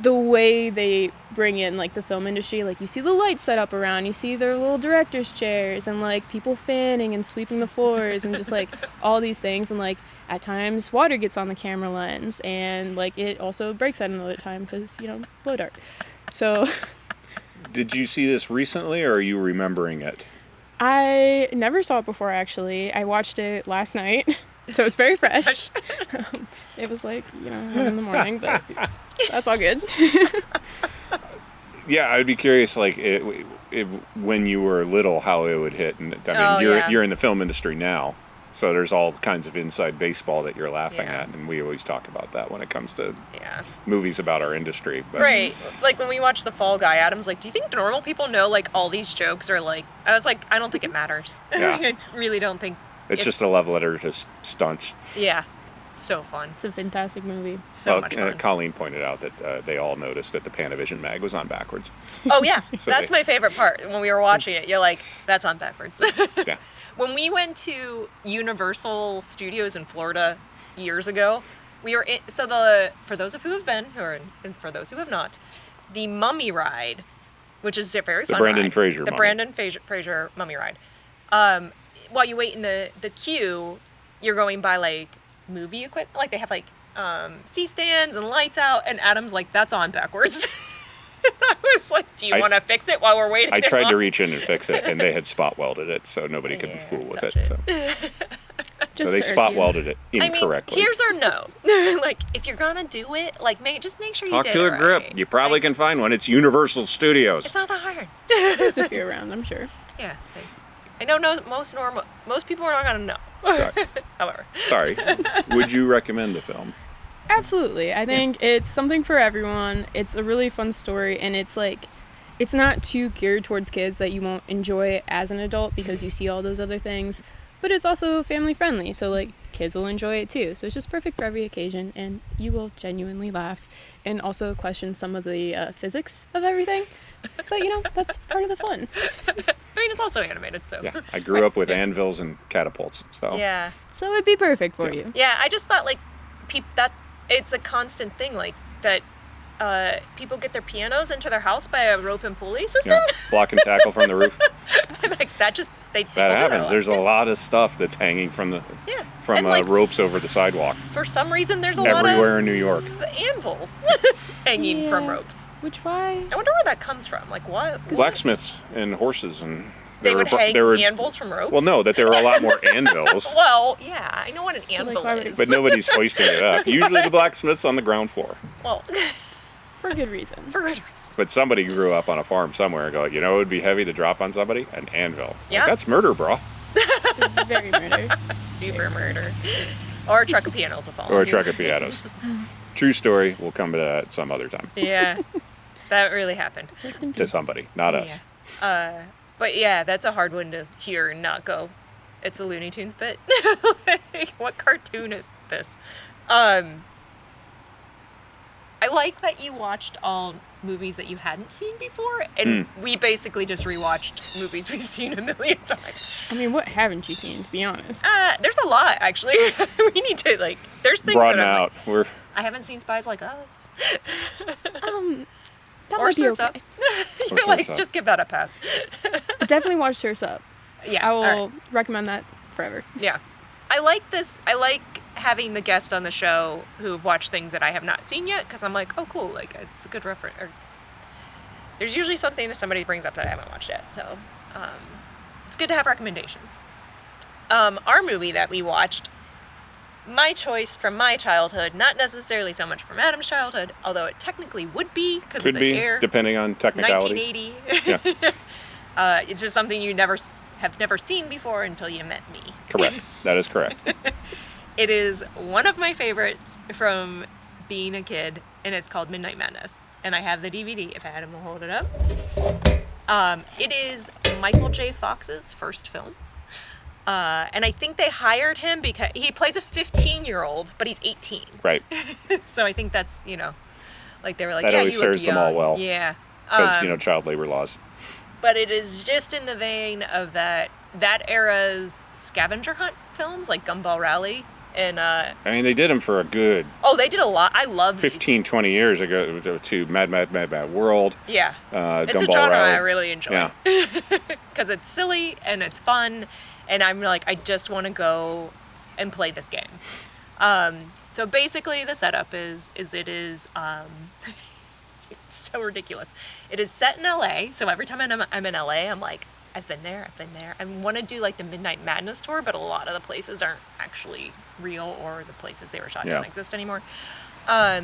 Speaker 2: the way they bring in, like, the film industry, like, you see the lights set up around, you see their little director's chairs, and, like, people fanning and sweeping the floors, and just, like, all these things, and, like, at times water gets on the camera lens, and, like, it also breaks at another time, because, you know, blow dart. So...
Speaker 3: Did you see this recently, or are you remembering it?
Speaker 2: I never saw it before, actually. I watched it last night, so it's very fresh. It was like, you know, 1 in the morning, but that's all good.
Speaker 3: Yeah, I'd be curious, like, when you were little, how it would hit. And I mean, you're in the film industry now, so there's all kinds of inside baseball that you're laughing at, and we always talk about that when it comes to movies about our industry. But,
Speaker 1: right. Like, when we watched The Fall Guy, Adam's like, do you think normal people know, like, all these jokes are, like... I was like, I don't think it matters.
Speaker 3: Yeah.
Speaker 1: I really don't think...
Speaker 3: It's just a love letter to stunts.
Speaker 1: Yeah. So fun.
Speaker 2: It's a fantastic movie.
Speaker 1: So much fun.
Speaker 3: Colleen pointed out that they all noticed that the Panavision mag was on backwards.
Speaker 1: Oh, yeah.
Speaker 3: So
Speaker 1: That's my favorite part. When we were watching it, you're like, that's on backwards.
Speaker 3: Yeah.
Speaker 1: When we went to Universal Studios in Florida years ago, we were in, for those of who have been, and for those who have not, the Mummy ride, which is a very fun
Speaker 3: Brendan
Speaker 1: ride.
Speaker 3: Fraser
Speaker 1: The
Speaker 3: Mummy.
Speaker 1: Brendan Fraser Mummy ride. While you wait in the queue, you're going by, like, movie equipment. Like, they have, like, C-stands and lights out, and Adam's like, that's on backwards. I was like, do you want to fix it while we're waiting?
Speaker 3: I tried to reach in and fix it, and they had spot welded it, so nobody could fool with it. So. So they spot welded it incorrectly.
Speaker 1: I mean, here's our no. Like, if you're gonna do it, like, just make sure you
Speaker 3: talk
Speaker 1: did
Speaker 3: to
Speaker 1: it
Speaker 3: a grip.
Speaker 1: right.
Speaker 3: You probably can find one. It's Universal Studios.
Speaker 1: It's not that hard.
Speaker 2: There's a few around, I'm sure.
Speaker 1: Yeah. I know most people are not gonna know.
Speaker 2: Sorry.
Speaker 1: However.
Speaker 3: Sorry. Would you recommend the film?
Speaker 2: Absolutely. I think it's something for everyone. It's a really fun story, and it's not too geared towards kids that you won't enjoy it as an adult because you see all those other things. But it's also family friendly, so like kids will enjoy it too. So it's just perfect for every occasion, and you will genuinely laugh and also question some of the physics of everything. But that's part of the fun.
Speaker 1: I mean, it's also animated, so.
Speaker 3: Yeah, I grew up with anvils and catapults, so.
Speaker 1: Yeah.
Speaker 2: So it'd be perfect for you.
Speaker 1: Yeah, I just thought like that it's a constant thing, like that. People get their pianos into their house by a rope and pulley system.
Speaker 3: Yeah, block and tackle from the roof.
Speaker 1: Like that just
Speaker 3: that happens. There's a lot of stuff that's hanging from the ropes over the sidewalk.
Speaker 1: For some reason, there's
Speaker 3: everywhere in New York.
Speaker 1: Anvils hanging from ropes.
Speaker 2: Why?
Speaker 1: I wonder where that comes from. Like what?
Speaker 3: Blacksmiths and horses and.
Speaker 1: They would hang anvils from ropes?
Speaker 3: Well, no, that there were a lot more anvils.
Speaker 1: Well, yeah, I know what an anvil is.
Speaker 3: But nobody's hoisting it up. Usually the blacksmith's on the ground floor.
Speaker 1: Well,
Speaker 2: for good reason.
Speaker 1: For good reason.
Speaker 3: But somebody grew up on a farm somewhere and go, it would be heavy to drop on somebody? An anvil.
Speaker 1: Yeah.
Speaker 3: Like, that's murder, bro.
Speaker 2: Very murder.
Speaker 1: Super murder. Or a truck of pianos will fall.
Speaker 3: Or a truck of pianos. True story. We'll come to that some other time.
Speaker 1: Yeah. That really happened.
Speaker 2: Rest in peace.
Speaker 3: To somebody, not us.
Speaker 1: But yeah, that's a hard one to hear and not go, it's a Looney Tunes bit. Like, what cartoon is this? I like that you watched all movies that you hadn't seen before, and we basically just rewatched movies we've seen a million times.
Speaker 2: I mean, what haven't you seen, to be honest?
Speaker 1: There's a lot, actually. We need to, there's things
Speaker 3: Broaden
Speaker 1: that I'm
Speaker 3: out.
Speaker 1: I haven't seen Spies Like Us.
Speaker 2: That
Speaker 1: or
Speaker 2: might be
Speaker 1: Surf's
Speaker 2: okay.
Speaker 1: Up. You're like, just give that a pass.
Speaker 2: But definitely watch Surf's Up.
Speaker 1: Yeah.
Speaker 2: I will recommend that forever.
Speaker 1: Yeah. I like this. I like having the guests on the show who've watched things that I have not seen yet, because I'm like, oh, cool. Like, it's a good reference. Or, there's usually something that somebody brings up that I haven't watched yet. So it's good to have recommendations. Our movie that we watched, my choice from my childhood, not necessarily so much from Adam's childhood, although it technically would be because of the year.
Speaker 3: Depending on technicalities.
Speaker 1: 1980.
Speaker 3: Yeah.
Speaker 1: It's just something you have never seen before until you met me.
Speaker 3: Correct. That is correct.
Speaker 1: It is one of my favorites from being a kid, and it's called Midnight Madness. And I have the DVD, if Adam will hold it up. It is Michael J. Fox's first film. And I think they hired him because he plays a 15-year-old, but he's 18.
Speaker 3: Right.
Speaker 1: So I think that's, like they were like,
Speaker 3: that
Speaker 1: yeah,
Speaker 3: always
Speaker 1: you look
Speaker 3: serves
Speaker 1: young.
Speaker 3: them all well.
Speaker 1: Yeah.
Speaker 3: Because, child labor laws.
Speaker 1: But it is just in the vein of that era's scavenger hunt films, like Gumball Rally. And
Speaker 3: I mean, they did them for a good...
Speaker 1: Oh, they did a lot. I love
Speaker 3: 15, 20 years ago to Mad World.
Speaker 1: Yeah. It's
Speaker 3: Gumball
Speaker 1: a genre
Speaker 3: Rally.
Speaker 1: I really enjoy.
Speaker 3: Yeah.
Speaker 1: Because it's silly and it's fun. And I'm like, I just want to go and play this game. So basically the setup is it's so ridiculous. It is set in LA. So every time I'm in LA, I'm like, I've been there. I want to do like the Midnight Madness tour, but a lot of the places aren't actually real, or the places they were shot don't exist anymore. But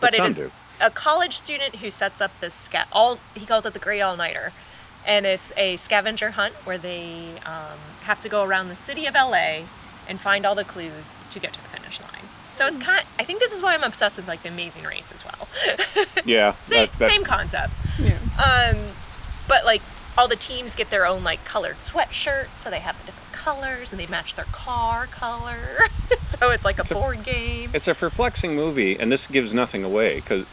Speaker 1: it is a college student who sets up this he calls it the Great All-Nighter. And it's a scavenger hunt where they have to go around the city of LA and find all the clues to get to the finish line. So it's I think this is why I'm obsessed with like The Amazing Race as well.
Speaker 3: Yeah.
Speaker 1: Same concept.
Speaker 2: Yeah.
Speaker 1: But like all the teams get their own like colored sweatshirts, so they have the different colors and they match their car color. So it's like a board game. It's
Speaker 3: a perplexing movie, and this gives nothing away because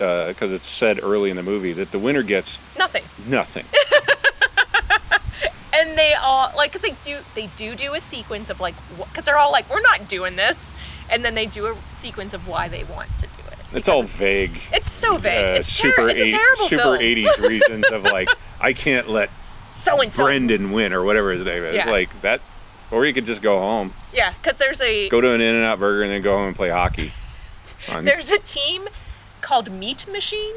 Speaker 3: it's said early in the movie that the winner gets
Speaker 1: nothing. And they all because they do a sequence of like, because they're all like, we're not doing this, and then they do a sequence of why they want to do it.
Speaker 3: It's all vague.
Speaker 1: It's so vague. It's
Speaker 3: a terrible
Speaker 1: film.
Speaker 3: Super 80s reasons of like, I can't let
Speaker 1: so-and-so
Speaker 3: Brendan win, or whatever his name is.
Speaker 1: Yeah.
Speaker 3: Like that, or you could just go home.
Speaker 1: Yeah, because
Speaker 3: go to an In-N-Out Burger and then go home and play hockey.
Speaker 1: There's a team called Meat Machine.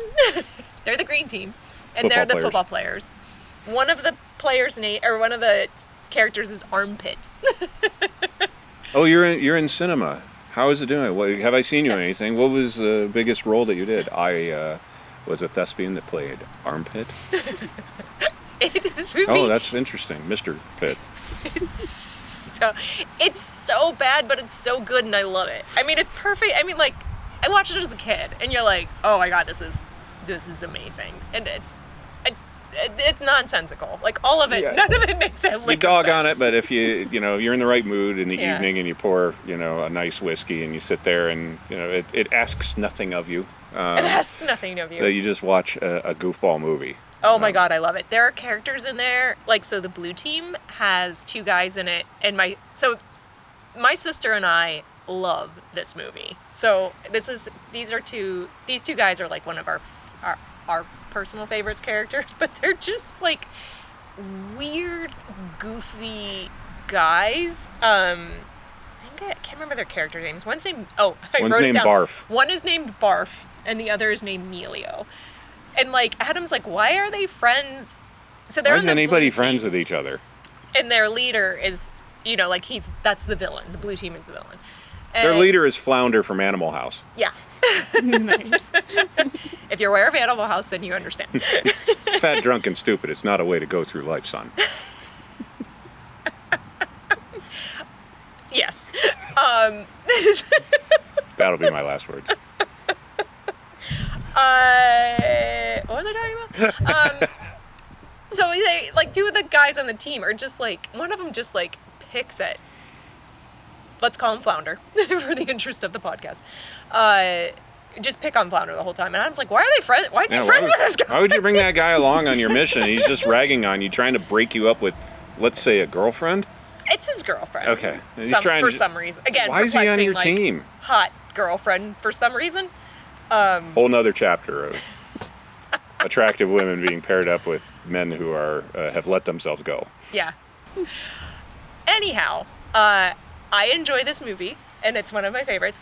Speaker 1: They're the green team, and
Speaker 3: Football
Speaker 1: they're the
Speaker 3: players.
Speaker 1: football players. One of the players' name, or one of the characters, is Armpit.
Speaker 3: Oh, you're in cinema. How is it doing? What, have I seen you in anything? What was the biggest role that you did? I was a thespian that played Armpit.
Speaker 1: This movie.
Speaker 3: Oh, that's interesting, Mr. Pitt.
Speaker 1: It's so bad, but it's so good, and I love it. I mean, it's perfect. I mean, like, I watched it as a kid, and you're like, oh my god, this is amazing, and it's nonsensical. Like, all of it,
Speaker 3: Yeah.
Speaker 1: none of it makes it.
Speaker 3: You dog on it, but if you're in the right mood in the
Speaker 1: Yeah.
Speaker 3: evening and you pour a nice whiskey and you sit there and it asks nothing of you.
Speaker 1: It asks nothing of you.
Speaker 3: That you just watch a goofball movie.
Speaker 1: Oh my god, I love it. There are characters in there, like, so the blue team has 2 guys in it, and my sister and I love this movie. So these 2 guys are like one of our personal favorites characters, but they're just like weird, goofy guys. I can't remember their character names. One's named
Speaker 3: Barf.
Speaker 1: One is named Barf, and the other is named Melio. And like Adam's like, why are they friends? So they're
Speaker 3: Why
Speaker 1: on
Speaker 3: is
Speaker 1: the
Speaker 3: anybody
Speaker 1: blue
Speaker 3: friends
Speaker 1: team,
Speaker 3: with each other?
Speaker 1: and their leader is, like that's the villain. The blue team is the villain.
Speaker 3: Their
Speaker 1: And-
Speaker 3: leader is Flounder from Animal House.
Speaker 1: Yeah.
Speaker 2: Nice.
Speaker 1: If you're aware of Animal House, then you understand.
Speaker 3: Fat, drunk, and stupid. It's not a way to go through life, son.
Speaker 1: Yes.
Speaker 3: That'll be my last words.
Speaker 1: What was I talking about? So they, like, 2 of the guys on the team are just like, one of them just like picks at, let's call him Flounder for the interest of the podcast. Just pick on Flounder the whole time, and I'm like, why are they friends? Why is he friends with this guy?
Speaker 3: Why would you bring that guy along on your mission? He's just ragging on you, trying to break you up with, let's say, a girlfriend.
Speaker 1: It's his girlfriend.
Speaker 3: Okay. He's
Speaker 1: For some reason. Again,
Speaker 3: why is he on your
Speaker 1: perplexing, like,
Speaker 3: team?
Speaker 1: hot girlfriend for some reason.
Speaker 3: Whole nother chapter of attractive women being paired up with men who are have let themselves go.
Speaker 1: Yeah. Anyhow, I enjoy this movie, and it's one of my favorites.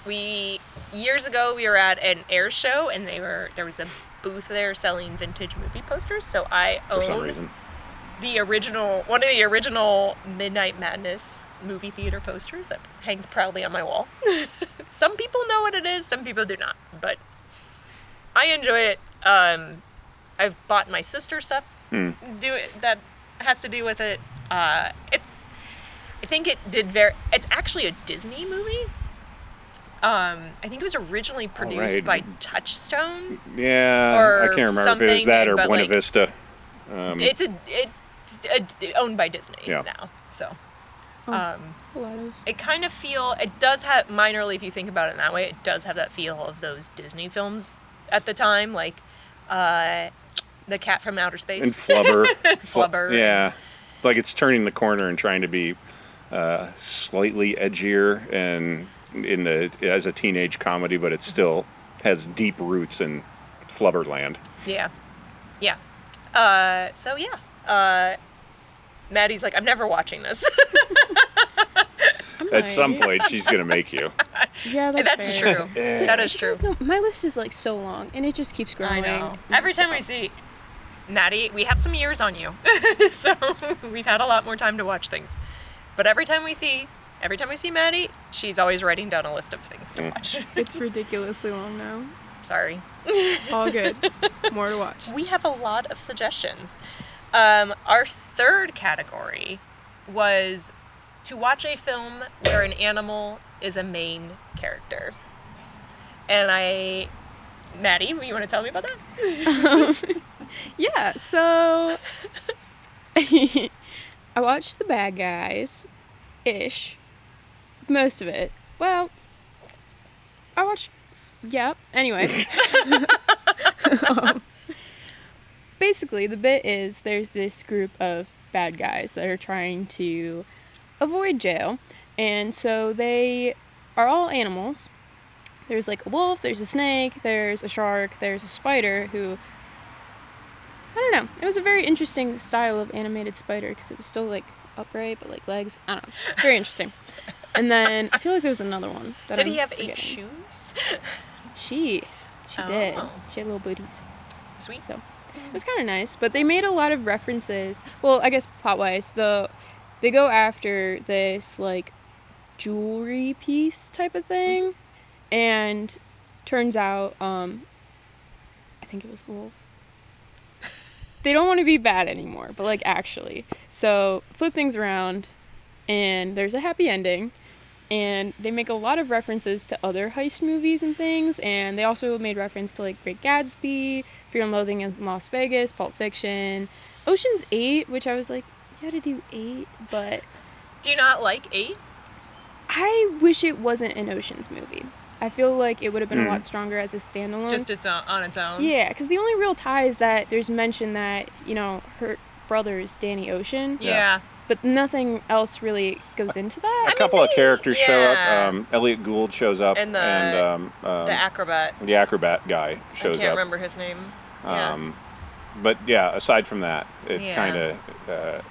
Speaker 1: Years ago, we were at an air show, and there was a booth there selling vintage movie posters. So I
Speaker 3: For some
Speaker 1: own
Speaker 3: reason.
Speaker 1: one of the original Midnight Madness movie theater posters that hangs proudly on my wall. Some people know what it is, some people do not, but I enjoy it. I've bought my sister stuff that has to do with it. It's actually a Disney movie. I think it was originally produced
Speaker 3: right.
Speaker 1: by Touchstone.
Speaker 3: Yeah,
Speaker 1: Or
Speaker 3: I can't remember if it was
Speaker 1: something,
Speaker 3: that or
Speaker 1: but,
Speaker 3: Buena
Speaker 1: like,
Speaker 3: Vista.
Speaker 1: It's owned by Disney
Speaker 3: Yeah.
Speaker 1: now. So
Speaker 2: Pilates.
Speaker 1: it does have, minorly, if you think about it in that way, it does have that feel of those Disney films at the time, like The Cat from Outer Space.
Speaker 3: And Flubber.
Speaker 1: Flubber.
Speaker 3: Yeah. Like it's turning the corner and trying to be slightly edgier and as a teenage comedy, but it still has deep roots in Flubberland.
Speaker 1: Yeah. Yeah. Maddie's like, I'm never watching this.
Speaker 3: At some point, she's going to make you.
Speaker 2: Yeah,
Speaker 1: That's
Speaker 2: fair.
Speaker 1: true. That is true.
Speaker 2: No, my list is like so long, and it just keeps growing.
Speaker 1: I know. Every time we see Maddie, we have some years on you. So we've had a lot more time to watch things. But every time we see Maddie, she's always writing down a list of things to watch.
Speaker 2: It's ridiculously long now.
Speaker 1: Sorry.
Speaker 2: All good. More to watch.
Speaker 1: We have a lot of suggestions. Our third category was to watch a film where an animal is a main character. And Maddie, you want to tell me about that?
Speaker 2: Yeah, so I watched The Bad Guys-ish. Most of it. Well, anyway. Basically, the bit is there's this group of bad guys that are trying to avoid jail, and so they are all animals. There's like a wolf, there's a snake, there's a shark, there's a spider who, I don't know, it was a very interesting style of animated spider because it was still like upright but like legs. I don't know, very interesting. And then I feel like there was another one that
Speaker 1: Did
Speaker 2: I'm
Speaker 1: he have
Speaker 2: forgetting.
Speaker 1: 8 shoes?
Speaker 2: She did.
Speaker 1: Oh.
Speaker 2: She had little booties.
Speaker 1: Sweet.
Speaker 2: So it was kind of nice, but they made a lot of references. Well, I guess plot-wise, they go after this like jewelry piece type of thing, and turns out, I think it was the wolf. They don't want to be bad anymore, but like actually. So flip things around, and there's a happy ending. And they make a lot of references to other heist movies and things, and they also made reference to like Great Gatsby, Fear and Loathing in Las Vegas, Pulp Fiction, Ocean's 8, which I was like, you gotta do 8, but
Speaker 1: Do you not like 8?
Speaker 2: I wish it wasn't an Ocean's movie. I feel like it would have been a lot stronger as a standalone.
Speaker 1: Just on its own?
Speaker 2: Yeah, because the only real tie is that there's mention that, you know, her brother's Danny Ocean.
Speaker 1: Yeah.
Speaker 2: But nothing else really goes into that.
Speaker 3: A couple of characters show up. Elliot Gould shows up.
Speaker 1: And the acrobat.
Speaker 3: The acrobat guy shows up.
Speaker 1: I can't remember his name.
Speaker 3: But yeah, aside from that, it
Speaker 1: Yeah.
Speaker 3: kind of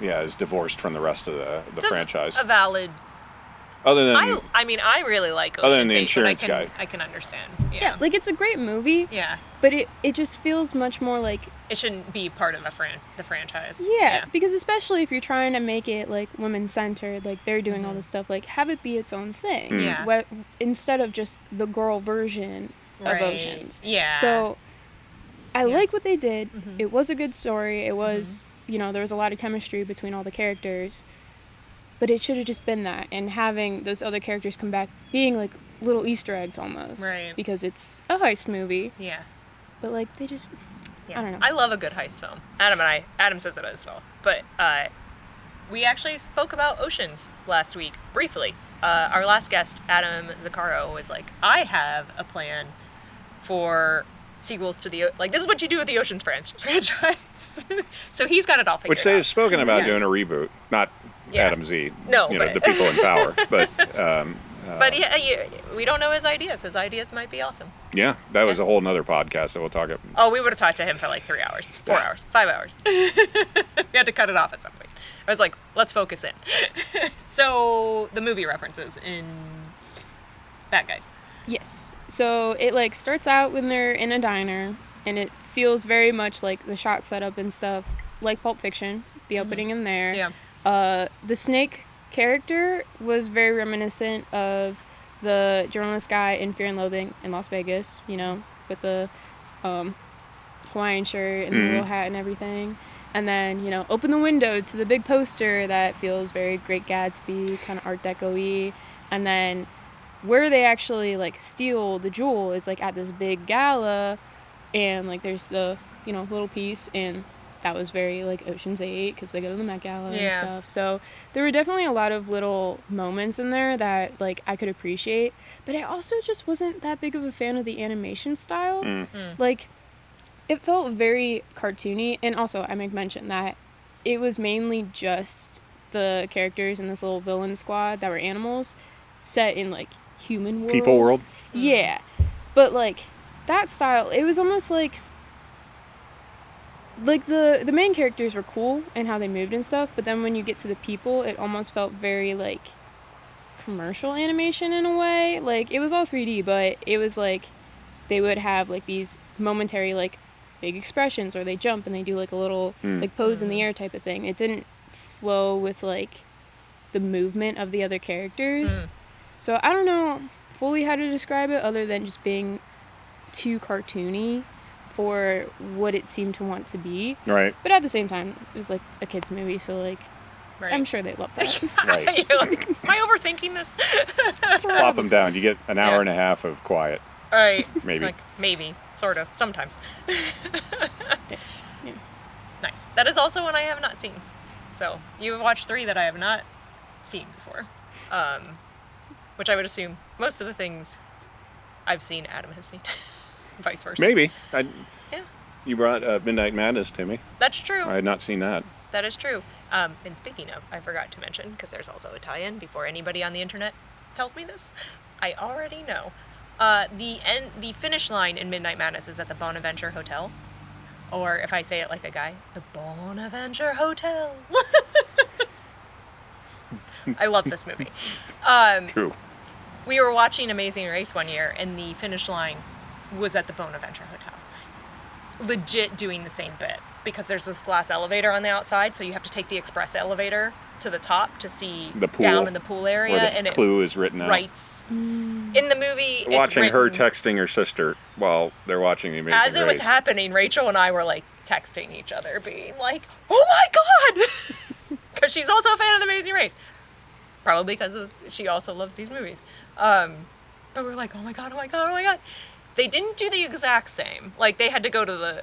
Speaker 3: is divorced from the rest of the franchise.
Speaker 1: A valid.
Speaker 3: Other than
Speaker 1: I mean, I really like Ocean's
Speaker 3: other than the
Speaker 1: 8,
Speaker 3: insurance
Speaker 1: but
Speaker 3: guy.
Speaker 1: I can understand.
Speaker 2: Yeah, like it's a great movie.
Speaker 1: Yeah.
Speaker 2: But it just feels much more like...
Speaker 1: It shouldn't be part of the franchise.
Speaker 2: Yeah, because especially if you're trying to make it like women-centered, like they're doing all this stuff, like have it be its own thing.
Speaker 1: Yeah.
Speaker 2: Instead of just the girl version of Oceans.
Speaker 1: Yeah.
Speaker 2: So I like what they did. It was a good story. It was, you know, there was a lot of chemistry between all the characters. But it should have just been that, and having those other characters come back being like little Easter eggs almost.
Speaker 1: Right.
Speaker 2: Because it's a heist movie.
Speaker 1: Yeah.
Speaker 2: But like they just,
Speaker 1: Yeah.
Speaker 2: I don't know.
Speaker 1: I love a good heist film. Adam says it as well. But we actually spoke about Oceans last week, briefly. Our last guest, Adam Zaccaro, was like, I have a plan for sequels to like, this is what you do with the Oceans franchise. So he's got it all figured
Speaker 3: Which they
Speaker 1: out.
Speaker 3: have spoken about
Speaker 2: Yeah.
Speaker 3: doing a reboot, not Adam Z.
Speaker 1: No,
Speaker 3: you know,
Speaker 1: but-
Speaker 3: the people in power. But
Speaker 1: But we don't know his ideas. His ideas might be awesome.
Speaker 3: yeah, that was a whole nother podcast that we'll talk about.
Speaker 1: Oh, we would have talked to him for like 3 hours, 4
Speaker 3: Yeah.
Speaker 1: hours, 5 hours. We had to cut it off at some point. I was like, let's focus in. So, the movie references in Bad Guys.
Speaker 2: Yes. So it like starts out when they're in a diner, and it feels very much like the shot setup and stuff, like Pulp Fiction, the opening in there.
Speaker 1: Yeah.
Speaker 2: The snake character was very reminiscent of the journalist guy in Fear and Loathing in Las Vegas, you know, with the Hawaiian shirt and the little hat and everything. And then, you know, open the window to the big poster that feels very Great Gatsby, kind of Art Deco-y. And then where they actually, like, steal the jewel is, like, at this big gala. And, like, there's the, you know, little piece. And that was very, like, Ocean's 8 because they go to the Met Gala and stuff. So there were definitely a lot of little moments in there that, like, I could appreciate. But I also just wasn't that big of a fan of the animation style. Like, it felt very cartoony. And also, I make mention that it was mainly just the characters in this little villain squad that were animals set in, like, human world.
Speaker 3: People world?
Speaker 2: Yeah. But, like, that style, it was almost like the main characters were cool and how they moved and stuff, but then when you get to the people, it almost felt very, like, commercial animation in a way. Like, it was all 3D, but it was, like, they would have, like, these momentary, like, big expressions, or they jump and they do, like, a little, like, pose in the air type of thing. It didn't flow with, like, the movement of the other characters. So I don't know fully how to describe it other than just being too cartoony for what it seemed to want to be.
Speaker 3: Right.
Speaker 2: But at the same time, it was like a kid's movie, so like
Speaker 1: Right.
Speaker 2: I'm sure they love that.
Speaker 3: Right.
Speaker 1: You're like, am I overthinking this?
Speaker 3: Plop them down. You get an hour and a half of quiet.
Speaker 1: All right.
Speaker 3: Maybe.
Speaker 1: Like, maybe. Sort of. Sometimes.
Speaker 2: Ish. Yeah.
Speaker 1: Nice. That is also one I have not seen. So, you have watched 3 that I have not seen before. Which I would assume most of the things I've seen, Adam has seen. Vice versa.
Speaker 3: Maybe.
Speaker 1: Yeah.
Speaker 3: You brought Midnight Madness to me.
Speaker 1: That's true.
Speaker 3: I had not seen that.
Speaker 1: That is true. And speaking of, I forgot to mention, because there's also a tie-in before anybody on the internet tells me this. I already know. The finish line in Midnight Madness is at the Bonaventure Hotel. Or if I say it like the guy, the Bonaventure Hotel. I love this movie.
Speaker 3: True.
Speaker 1: We were watching Amazing Race one year, and the finish line was at the Bonaventure Hotel. legit doing the same bit because there's this glass elevator on the outside, so you have to take the express elevator to the top to see
Speaker 3: the pool,
Speaker 1: down in the pool area,
Speaker 3: where the
Speaker 1: and
Speaker 3: clue is written out.
Speaker 1: Writes in the movie.
Speaker 3: Watching her texting her sister while they're watching The Amazing
Speaker 1: As it was
Speaker 3: Race.
Speaker 1: happening, Rachel and I were like texting each other, being like, "Oh my god," because she's also a fan of The Amazing Race, probably because she also loves these movies. But we're like, "Oh my god, oh my god, oh my god." They didn't do the exact same. Like, they had to go to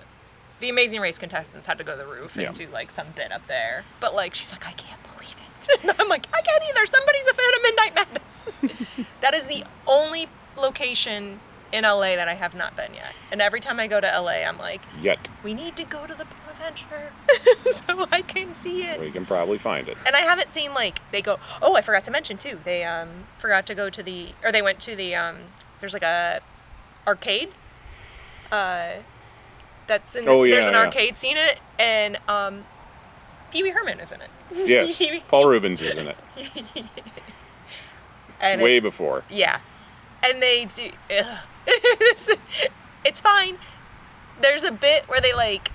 Speaker 1: the Amazing Race contestants had to go to the roof and do, like, some bit up there. But, like, she's like, I can't believe it. And I'm like, I can't either. Somebody's a fan of Midnight Madness. That is the only location in LA that I have not been yet. And every time I go to LA, I'm like, we need to go to the Bonaventure so I can see it.
Speaker 3: We can probably find it.
Speaker 1: And I haven't seen, like, they go, oh, I forgot to mention, too. They forgot to go to they went to the, there's like a arcade that's in there's an arcade scene in it, and Pee Wee Herman is in it.
Speaker 3: Yes, Paul Rubens is in it.
Speaker 1: And
Speaker 3: way before.
Speaker 1: Yeah. And they do it's fine. There's a bit where they like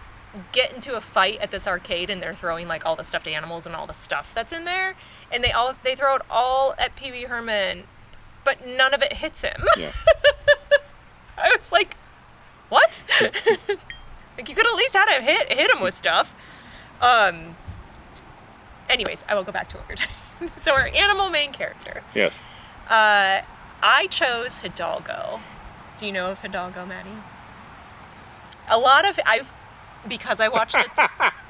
Speaker 1: get into a fight at this arcade and they're throwing like all the stuffed animals and all the stuff that's in there, and they throw it all at Pee Wee Herman, but none of it hits him.
Speaker 3: Yeah.
Speaker 1: I was like, what? Like, you could at least had him hit him with stuff. Anyways, I will go back to what we're doing. So our animal main character.
Speaker 3: Yes.
Speaker 1: I chose Hidalgo. Do you know of Hidalgo, Maddie? Because I watched it.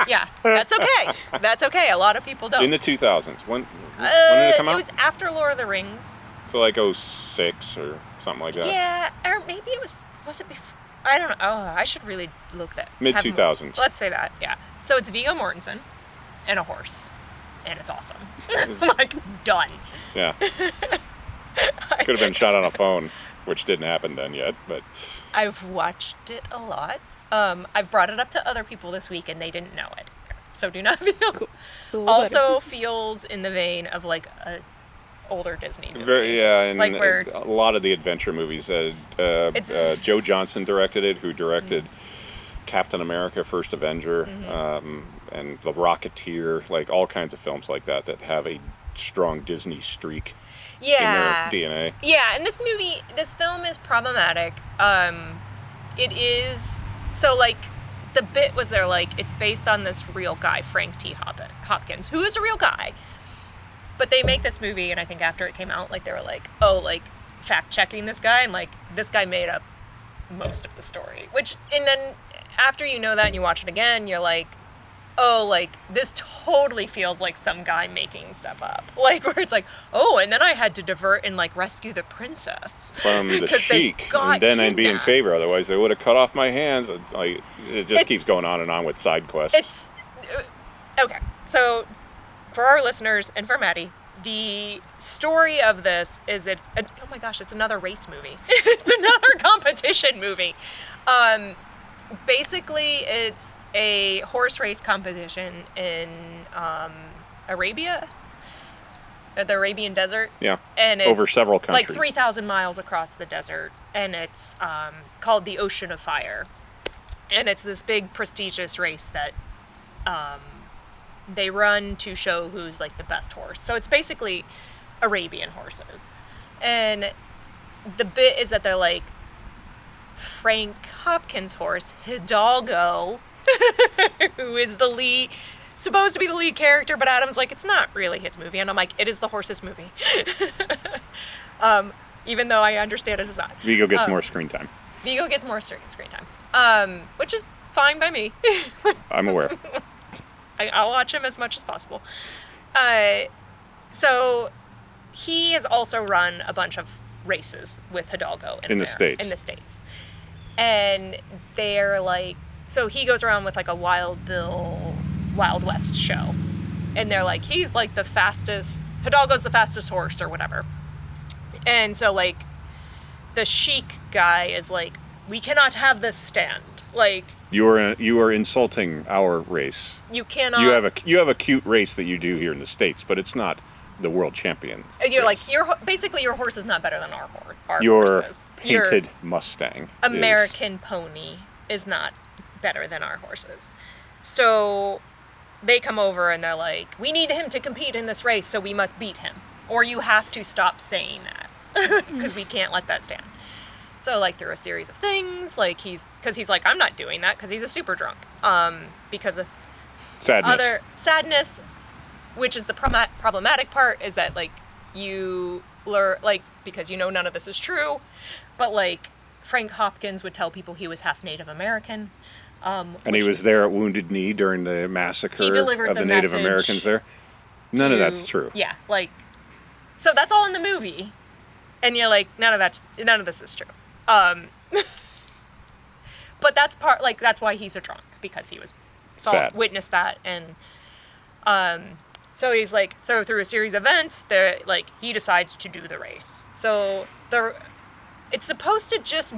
Speaker 1: Yeah, that's okay. That's okay. A lot of people don't.
Speaker 3: In the 2000s. When did it come out?
Speaker 1: It was after Lord of the Rings.
Speaker 3: So like 06 or something like that.
Speaker 1: Yeah, or maybe was it before? I don't know. Oh, I should really look that.
Speaker 3: Mid-2000s.
Speaker 1: Let's say that, yeah. So it's Viggo Mortensen and a horse, and it's awesome. Like, done.
Speaker 3: Yeah. Could have been shot on a phone, which didn't happen then yet, but...
Speaker 1: I've watched it a lot. I've brought it up to other people this week, and they didn't know it. So do not feel...
Speaker 2: Cool.
Speaker 1: Also feels in the vein of, like, a older Disney movie.
Speaker 3: And
Speaker 1: like where it's,
Speaker 3: a lot of the adventure movies. Joe Johnston directed it, who directed Captain America: First Avenger, and The Rocketeer, like all kinds of films like that have a strong Disney streak in their DNA.
Speaker 1: Yeah, and this film is problematic. It is, so like, the bit was they're like, it's based on this real guy, Frank T. Hopkins, who is a real guy. But they make this movie, and I think after it came out, like, they were like, oh, like, fact-checking this guy, and, like, this guy made up most of the story. And then after you know that and you watch it again, you're like, oh, like, this totally feels like some guy making stuff up. Like, where it's like, oh, and then I had to divert and, like, rescue the princess.
Speaker 3: From the Sheik, and then I'd be in favor, otherwise they would have cut off my hands. Like, it just keeps going on and on with side quests.
Speaker 1: Okay, so... For our listeners and for Maddie, the story of this is oh my gosh, it's another race movie. It's another competition movie. Basically, it's a horse race competition in Arabia, the Arabian desert.
Speaker 3: Yeah,
Speaker 1: and it's
Speaker 3: over several countries.
Speaker 1: Like 3,000 miles across the desert, and it's called the Ocean of Fire. And it's this big, prestigious race that... they run to show who's like the best horse. So it's basically Arabian horses. And the bit is that they're like, Frank Hopkins' horse, Hidalgo, who is supposed to be the lead character, but Adam's like, it's not really his movie. And I'm like, it is the horse's movie. Even though I understand it is not.
Speaker 3: Viggo gets more screen time.
Speaker 1: Viggo gets more screen time. Which is fine by me.
Speaker 3: I'm aware.
Speaker 1: I'll watch him as much as possible. So he has also run a bunch of races with Hidalgo in the States. And they're like, so he goes around with like a Wild Bill, Wild West show. And they're like, he's like the fastest, Hidalgo's the fastest horse or whatever. And so like the Sheik guy is like, we cannot have this stand. Like,
Speaker 3: you are insulting our race.
Speaker 1: You cannot.
Speaker 3: You have a cute race that you do here in the States, but it's not the world champion.
Speaker 1: You're like, basically your horse is not better than our
Speaker 3: your
Speaker 1: horses.
Speaker 3: Painted Mustang.
Speaker 1: American pony is not better than our horses. So they come over and they're like, we need him to compete in this race, so we must beat him. Or you have to stop saying that, because we can't let that stand. So, like, through a series of things, like, he's like, I'm not doing that, because he's a super drunk. Because of sadness, which is the problematic part, is that, like, you learn, like, because you know none of this is true, but, like, Frank Hopkins would tell people he was half Native American.
Speaker 3: And he was there at Wounded Knee during the massacre of the Native Americans there. None of that's true.
Speaker 1: Yeah, like, so that's all in the movie, and you're like, none of this is true. But that's that's why he's a drunk, because he witnessed that, and so he's like, so through a series of events, he decides to do the race. So it's supposed to just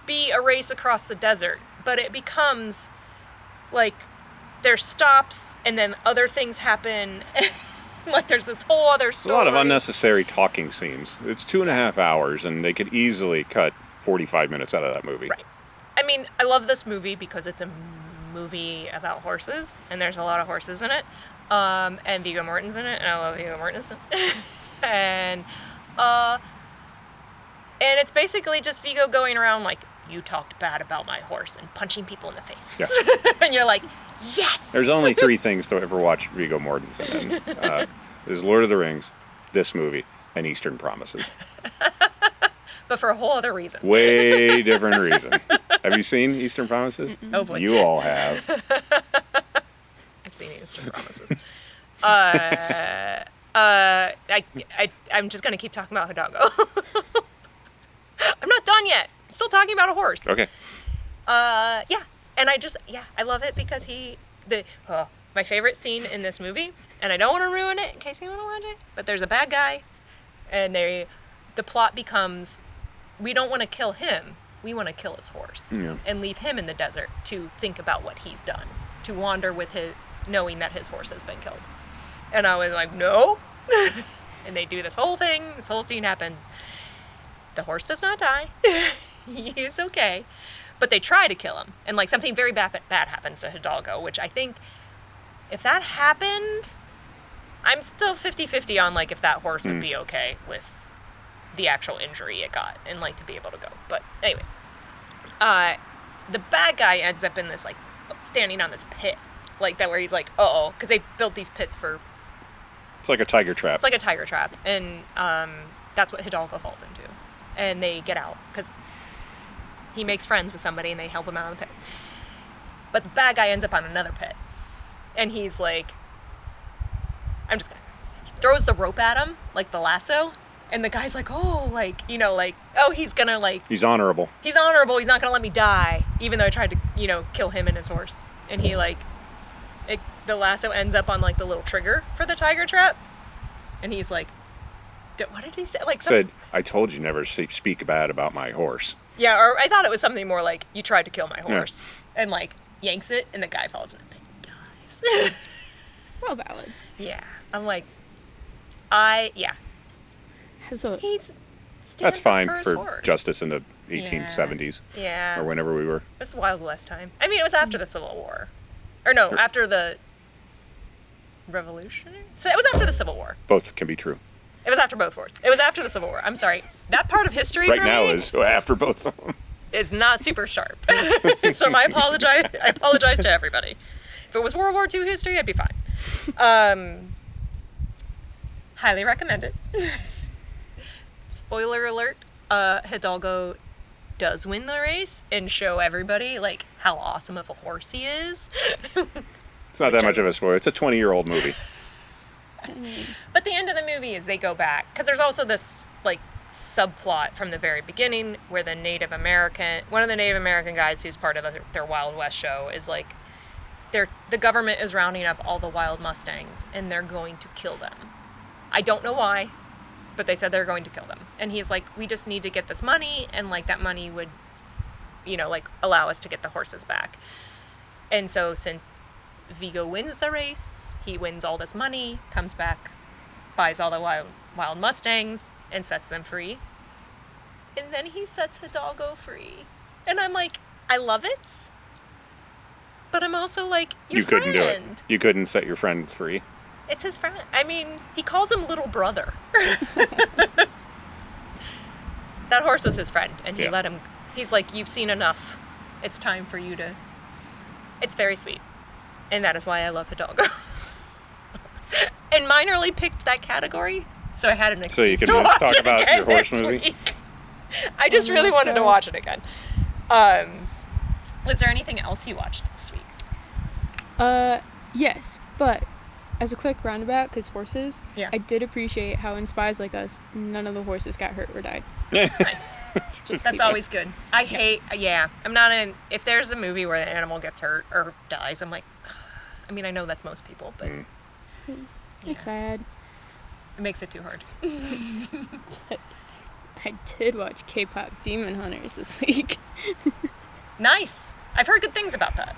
Speaker 1: be a race across the desert, but it becomes like there's stops and then other things happen. Like there's this whole other story.
Speaker 3: There's a lot of unnecessary talking scenes. It's 2.5 hours, and they could easily cut 45 minutes out of that movie.
Speaker 1: Right. I mean, I love this movie because it's a movie about horses, and there's a lot of horses in it. And Viggo Mortensen's in it, and I love Viggo Mortensen. and it's basically just Viggo going around like, you talked bad about my horse, and punching people in the face. Yeah. And you're like, yes!
Speaker 3: There's only 3 things to ever watch Viggo Mortensen in. There's Lord of the Rings, this movie, and Eastern Promises.
Speaker 1: But for a whole other reason.
Speaker 3: Way different reason. Have you seen Eastern Promises?
Speaker 1: Mm-mm. Oh boy.
Speaker 3: You all have.
Speaker 1: I've seen Eastern Promises. I'm just going to keep talking about Hidalgo. I'm not done yet. I'm still talking about a horse.
Speaker 3: Okay.
Speaker 1: Yeah. And I love it because my favorite scene in this movie, and I don't want to ruin it in case you want to watch it, but there's a bad guy, and the plot becomes, we don't want to kill him, we want to kill his horse.
Speaker 3: Yeah.
Speaker 1: And leave him in the desert to think about what he's done, to wander with knowing that his horse has been killed. And I was like, no. And they do this whole scene happens. The horse does not die. He is okay. But they try to kill him. And like something very bad happens to Hidalgo, which I think if that happened, I'm still 50-50 on like if that horse would be okay with the actual injury it got and like to be able to go. But anyways, the bad guy ends up in this like standing on this pit like that where he's like, uh-oh, because they built these pits for...
Speaker 3: It's like a tiger trap.
Speaker 1: It's like a tiger trap. And that's what Hidalgo falls into. And they get out because he makes friends with somebody and they help him out of the pit. But the bad guy ends up on another pit. And he's like, throws the rope at him, like the lasso. And the guy's like, oh, like, you know, like, oh, he's gonna like...
Speaker 3: He's honorable.
Speaker 1: He's honorable. He's not gonna let me die. Even though I tried to, you know, kill him and his horse. And he like, the lasso ends up on like the little trigger for the tiger trap. And he's like, what did he say? Like
Speaker 3: said, I told you never speak bad about my horse.
Speaker 1: Yeah, or I thought it was something more like, you tried to kill my horse. Yeah. And like, yanks it, and the guy falls in the pit and dies.
Speaker 2: Well, valid.
Speaker 1: Yeah. I'm like,
Speaker 3: that's fine for justice in the 1870s.
Speaker 1: Yeah.
Speaker 3: Or whenever we were.
Speaker 1: It was the Wild West time. I mean, it was after the Civil War. Or no, after the Revolutionary? So it was after the Civil War.
Speaker 3: Both can be true.
Speaker 1: It was after both wars. It was after the Civil War. I'm sorry. That part of history
Speaker 3: right now is after both of them.
Speaker 1: Is not super sharp. So I apologize to everybody. If it was World War II history, I'd be fine. Highly recommend it. Spoiler alert, Hidalgo does win the race and show everybody like how awesome of a horse he is.
Speaker 3: It's not that much of a spoiler. It's a 20-year-old movie.
Speaker 1: But the end of the movie is they go back, because there's also this like subplot from the very beginning where one of the Native American guys who's part of their Wild West show is like, the government is rounding up all the wild Mustangs and they're going to kill them. I don't know why, but they said they're going to kill them. And he's like, we just need to get this money, and like that money would, you know, like allow us to get the horses back. And so since Viggo wins the race, he wins all this money, comes back, buys all the wild Mustangs, and sets them free. And then he sets Hidalgo free. And I'm like, I love it. but I'm also like, your
Speaker 3: You
Speaker 1: friend.
Speaker 3: couldn't do it. You couldn't set your friend free.
Speaker 1: It's his friend. I mean, he calls him little brother. That horse was his friend, and he let him. He's like, you've seen enough. It's time for you to. It's very sweet, and that is why I love Hidalgo. And minorly picked that category, so I had an excuse
Speaker 3: so
Speaker 1: to
Speaker 3: you can
Speaker 1: watch
Speaker 3: talk
Speaker 1: it
Speaker 3: about
Speaker 1: again
Speaker 3: your horse
Speaker 1: this
Speaker 3: movie.
Speaker 1: week. I just really wanted to watch it again. Was there anything else you watched this week?
Speaker 2: Yes, but as a quick roundabout, because horses,
Speaker 1: Yeah.
Speaker 2: I did appreciate how in Spies Like Us, none of the horses got hurt or died.
Speaker 1: Nice.
Speaker 2: Just
Speaker 1: That's
Speaker 2: keep
Speaker 1: always good. I hate, I'm not in, if there's a movie where the animal gets hurt or dies, I'm like, I mean, I know that's most people, but
Speaker 2: It's sad.
Speaker 1: it makes it too hard.
Speaker 2: I did watch K-pop Demon Hunters this week.
Speaker 1: Nice. I've heard good things about that.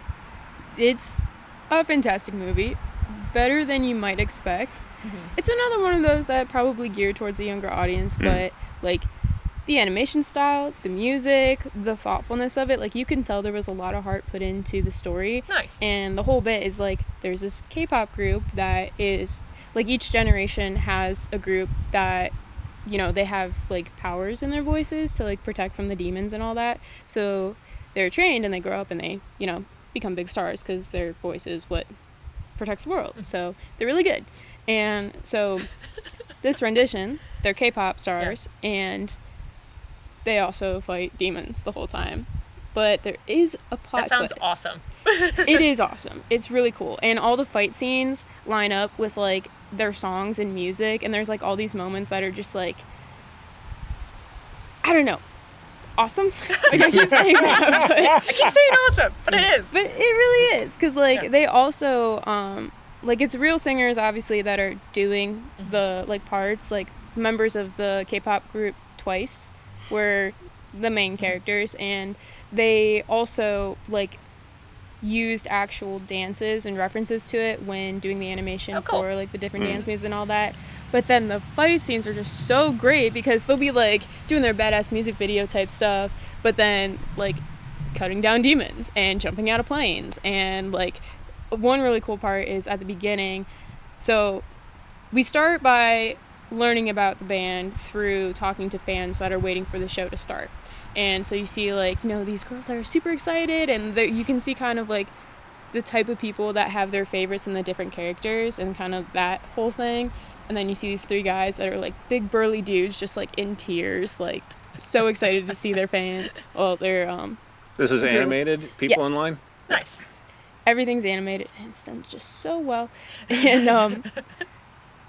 Speaker 2: It's a fantastic movie. Better than you might expect. It's another one of those that probably geared towards a younger audience, but like the animation style, the music, the thoughtfulness of it, like you can tell there was a lot of heart put into the story.
Speaker 1: Nice.
Speaker 2: And the whole bit is like there's this K-pop group that is like each generation has a group that, you know, they have like powers in their voices to like protect from the demons and all that. So they're trained and they grow up and they, you know, become big stars because their voice is what protects the world. So they're really good. And so this rendition, they're K-pop stars and they also fight demons the whole time. But there is a plot
Speaker 1: That sounds
Speaker 2: twist.
Speaker 1: awesome.
Speaker 2: It is awesome. It's really cool. And all the fight scenes line up with like their songs and music, and there's like all these moments that are just like, I don't know, awesome. Like I keep saying that, but
Speaker 1: I keep saying awesome, but it is.
Speaker 2: but it really is, because like they also like it's real singers obviously that are doing the like parts. Like members of the K-pop group Twice were the main characters, and they also like used actual dances and references to it when doing the animation for like the different dance moves and all that. But then the fight scenes are just so great because they'll be like doing their badass music video type stuff, but then like cutting down demons and jumping out of planes. And like one really cool part is at the beginning. So we start by learning about the band through talking to fans that are waiting for the show to start. And so you see, like, you know, these girls that are super excited, and you can see kind of, like, the type of people that have their favorites in the different characters and kind of that whole thing. And then you see these three guys that are, like, big burly dudes just, like, in tears, like, so excited to see their fan. Well, they're,
Speaker 3: This is animated? People in line?
Speaker 1: Nice.
Speaker 2: Everything's animated, and it's done just so well. And,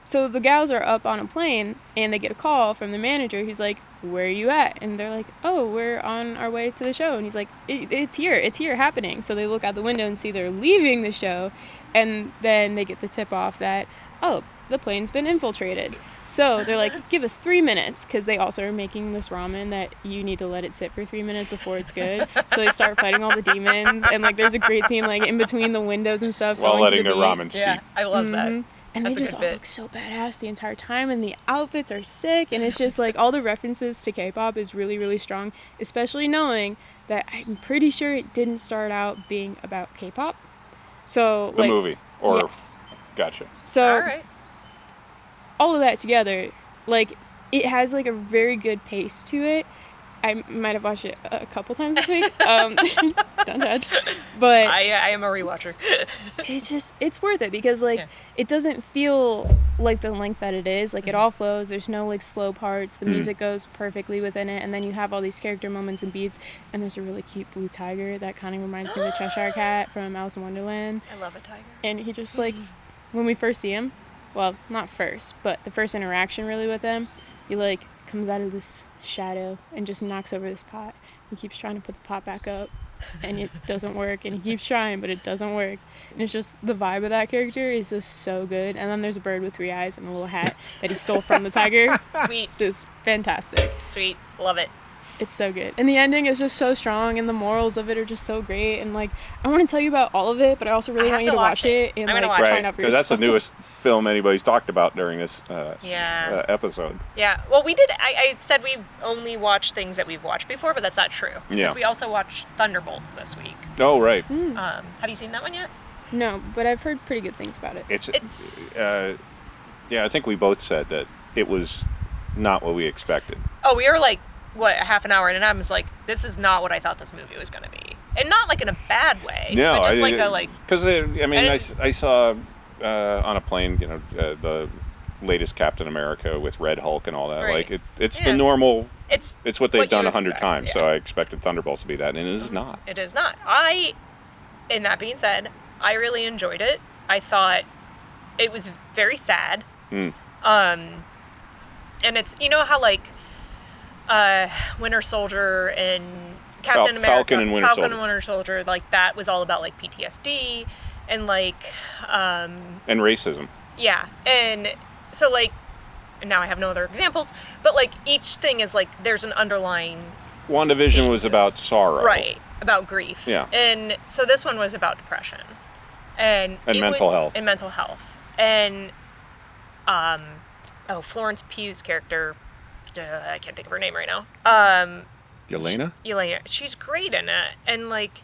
Speaker 2: so the gals are up on a plane, and they get a call from the manager who's like, where are you at? And they're like, oh, we're on our way to the show. And he's like, it's here happening. So they look out the window and see they're leaving the show, and then they get the tip off that, oh, the plane's been infiltrated. So they're like, give us 3 minutes, because they also are making this ramen that you need to let it sit for 3 minutes before it's good. So they start fighting all the demons, and like there's a great scene like in between the windows and stuff.
Speaker 3: While
Speaker 2: going to
Speaker 3: letting
Speaker 2: the
Speaker 3: their
Speaker 2: beat.
Speaker 3: ramen steep.
Speaker 1: Yeah, I love that.
Speaker 2: And
Speaker 1: That's
Speaker 2: they
Speaker 1: a
Speaker 2: just
Speaker 1: good
Speaker 2: all
Speaker 1: bit.
Speaker 2: look so badass the entire time, and the outfits are sick, and it's just like all the references to K-pop is really, really strong, especially knowing that I'm pretty sure it didn't start out being about K-pop. So
Speaker 3: The
Speaker 2: like,
Speaker 3: movie? Or
Speaker 2: yes.
Speaker 3: Gotcha.
Speaker 2: So
Speaker 1: All right.
Speaker 2: all of that together, like it has like a very good pace to it. I might have watched it a couple times this week. Don't judge. But
Speaker 1: I am a rewatcher.
Speaker 2: it's worth it because like it doesn't feel like the length that it is. Like it all flows. There's no like slow parts. The music goes perfectly within it, and then you have all these character moments and beats. And there's a really cute blue tiger that kind of reminds me of the Cheshire Cat from Alice in Wonderland.
Speaker 1: I love a tiger.
Speaker 2: And he just like when we first see him, well, not first, but the first interaction really with him, he like comes out of this shadow and just knocks over this pot. He keeps trying to put the pot back up, and it doesn't work, and he keeps trying, but it doesn't work. And it's just the vibe of that character is just so good. And then there's a bird with 3 eyes and a little hat that he stole from the tiger.
Speaker 1: Sweet.
Speaker 2: It's just fantastic.
Speaker 1: Sweet. Love it.
Speaker 2: It's so good. And the ending is just so strong, and the morals of it are just so great. And, like, I want to tell you about all of it, but I also really want you to watch it. And,
Speaker 1: I'm gonna
Speaker 2: like,
Speaker 1: watch
Speaker 2: find out for
Speaker 3: Because
Speaker 2: yourself.
Speaker 3: that's the newest film anybody's talked about during this episode.
Speaker 1: Yeah. Well, we did. I said we only watch things that we've watched before, but that's not true. Because
Speaker 3: Yeah.
Speaker 1: we also watched Thunderbolts this week.
Speaker 3: Oh, right.
Speaker 1: Have you seen that one yet?
Speaker 2: No, but I've heard pretty good things about it.
Speaker 1: It's
Speaker 3: I think we both said that it was not what we expected.
Speaker 1: Oh, we were like, what, a half an hour in, and I was like, this is not what I thought this movie was going to be. And not like in a bad way.
Speaker 3: No,
Speaker 1: but just
Speaker 3: because I saw on a plane, the latest Captain America with Red Hulk and all that.
Speaker 1: Right.
Speaker 3: Like it's the normal.
Speaker 1: It's
Speaker 3: what they've done 100
Speaker 1: expect,
Speaker 3: times.
Speaker 1: yeah.
Speaker 3: So I expected Thunderbolts to be that, and it is not.
Speaker 1: It is not. And that being said, I really enjoyed it. I thought it was very sad. And it's, you know how like Winter Soldier and Captain America,
Speaker 3: Falcon and Winter
Speaker 1: Soldier, like that was all about like PTSD and like
Speaker 3: and racism.
Speaker 1: Yeah, and so like now I have no other examples, but like each thing is like there's an underlying.
Speaker 3: WandaVision was about sorrow,
Speaker 1: right? About grief.
Speaker 3: Yeah,
Speaker 1: and so this one was about depression and
Speaker 3: mental health.
Speaker 1: And mental health and Florence Pugh's character, I can't think of her name right now.
Speaker 3: Yelena,
Speaker 1: she's great in it, and like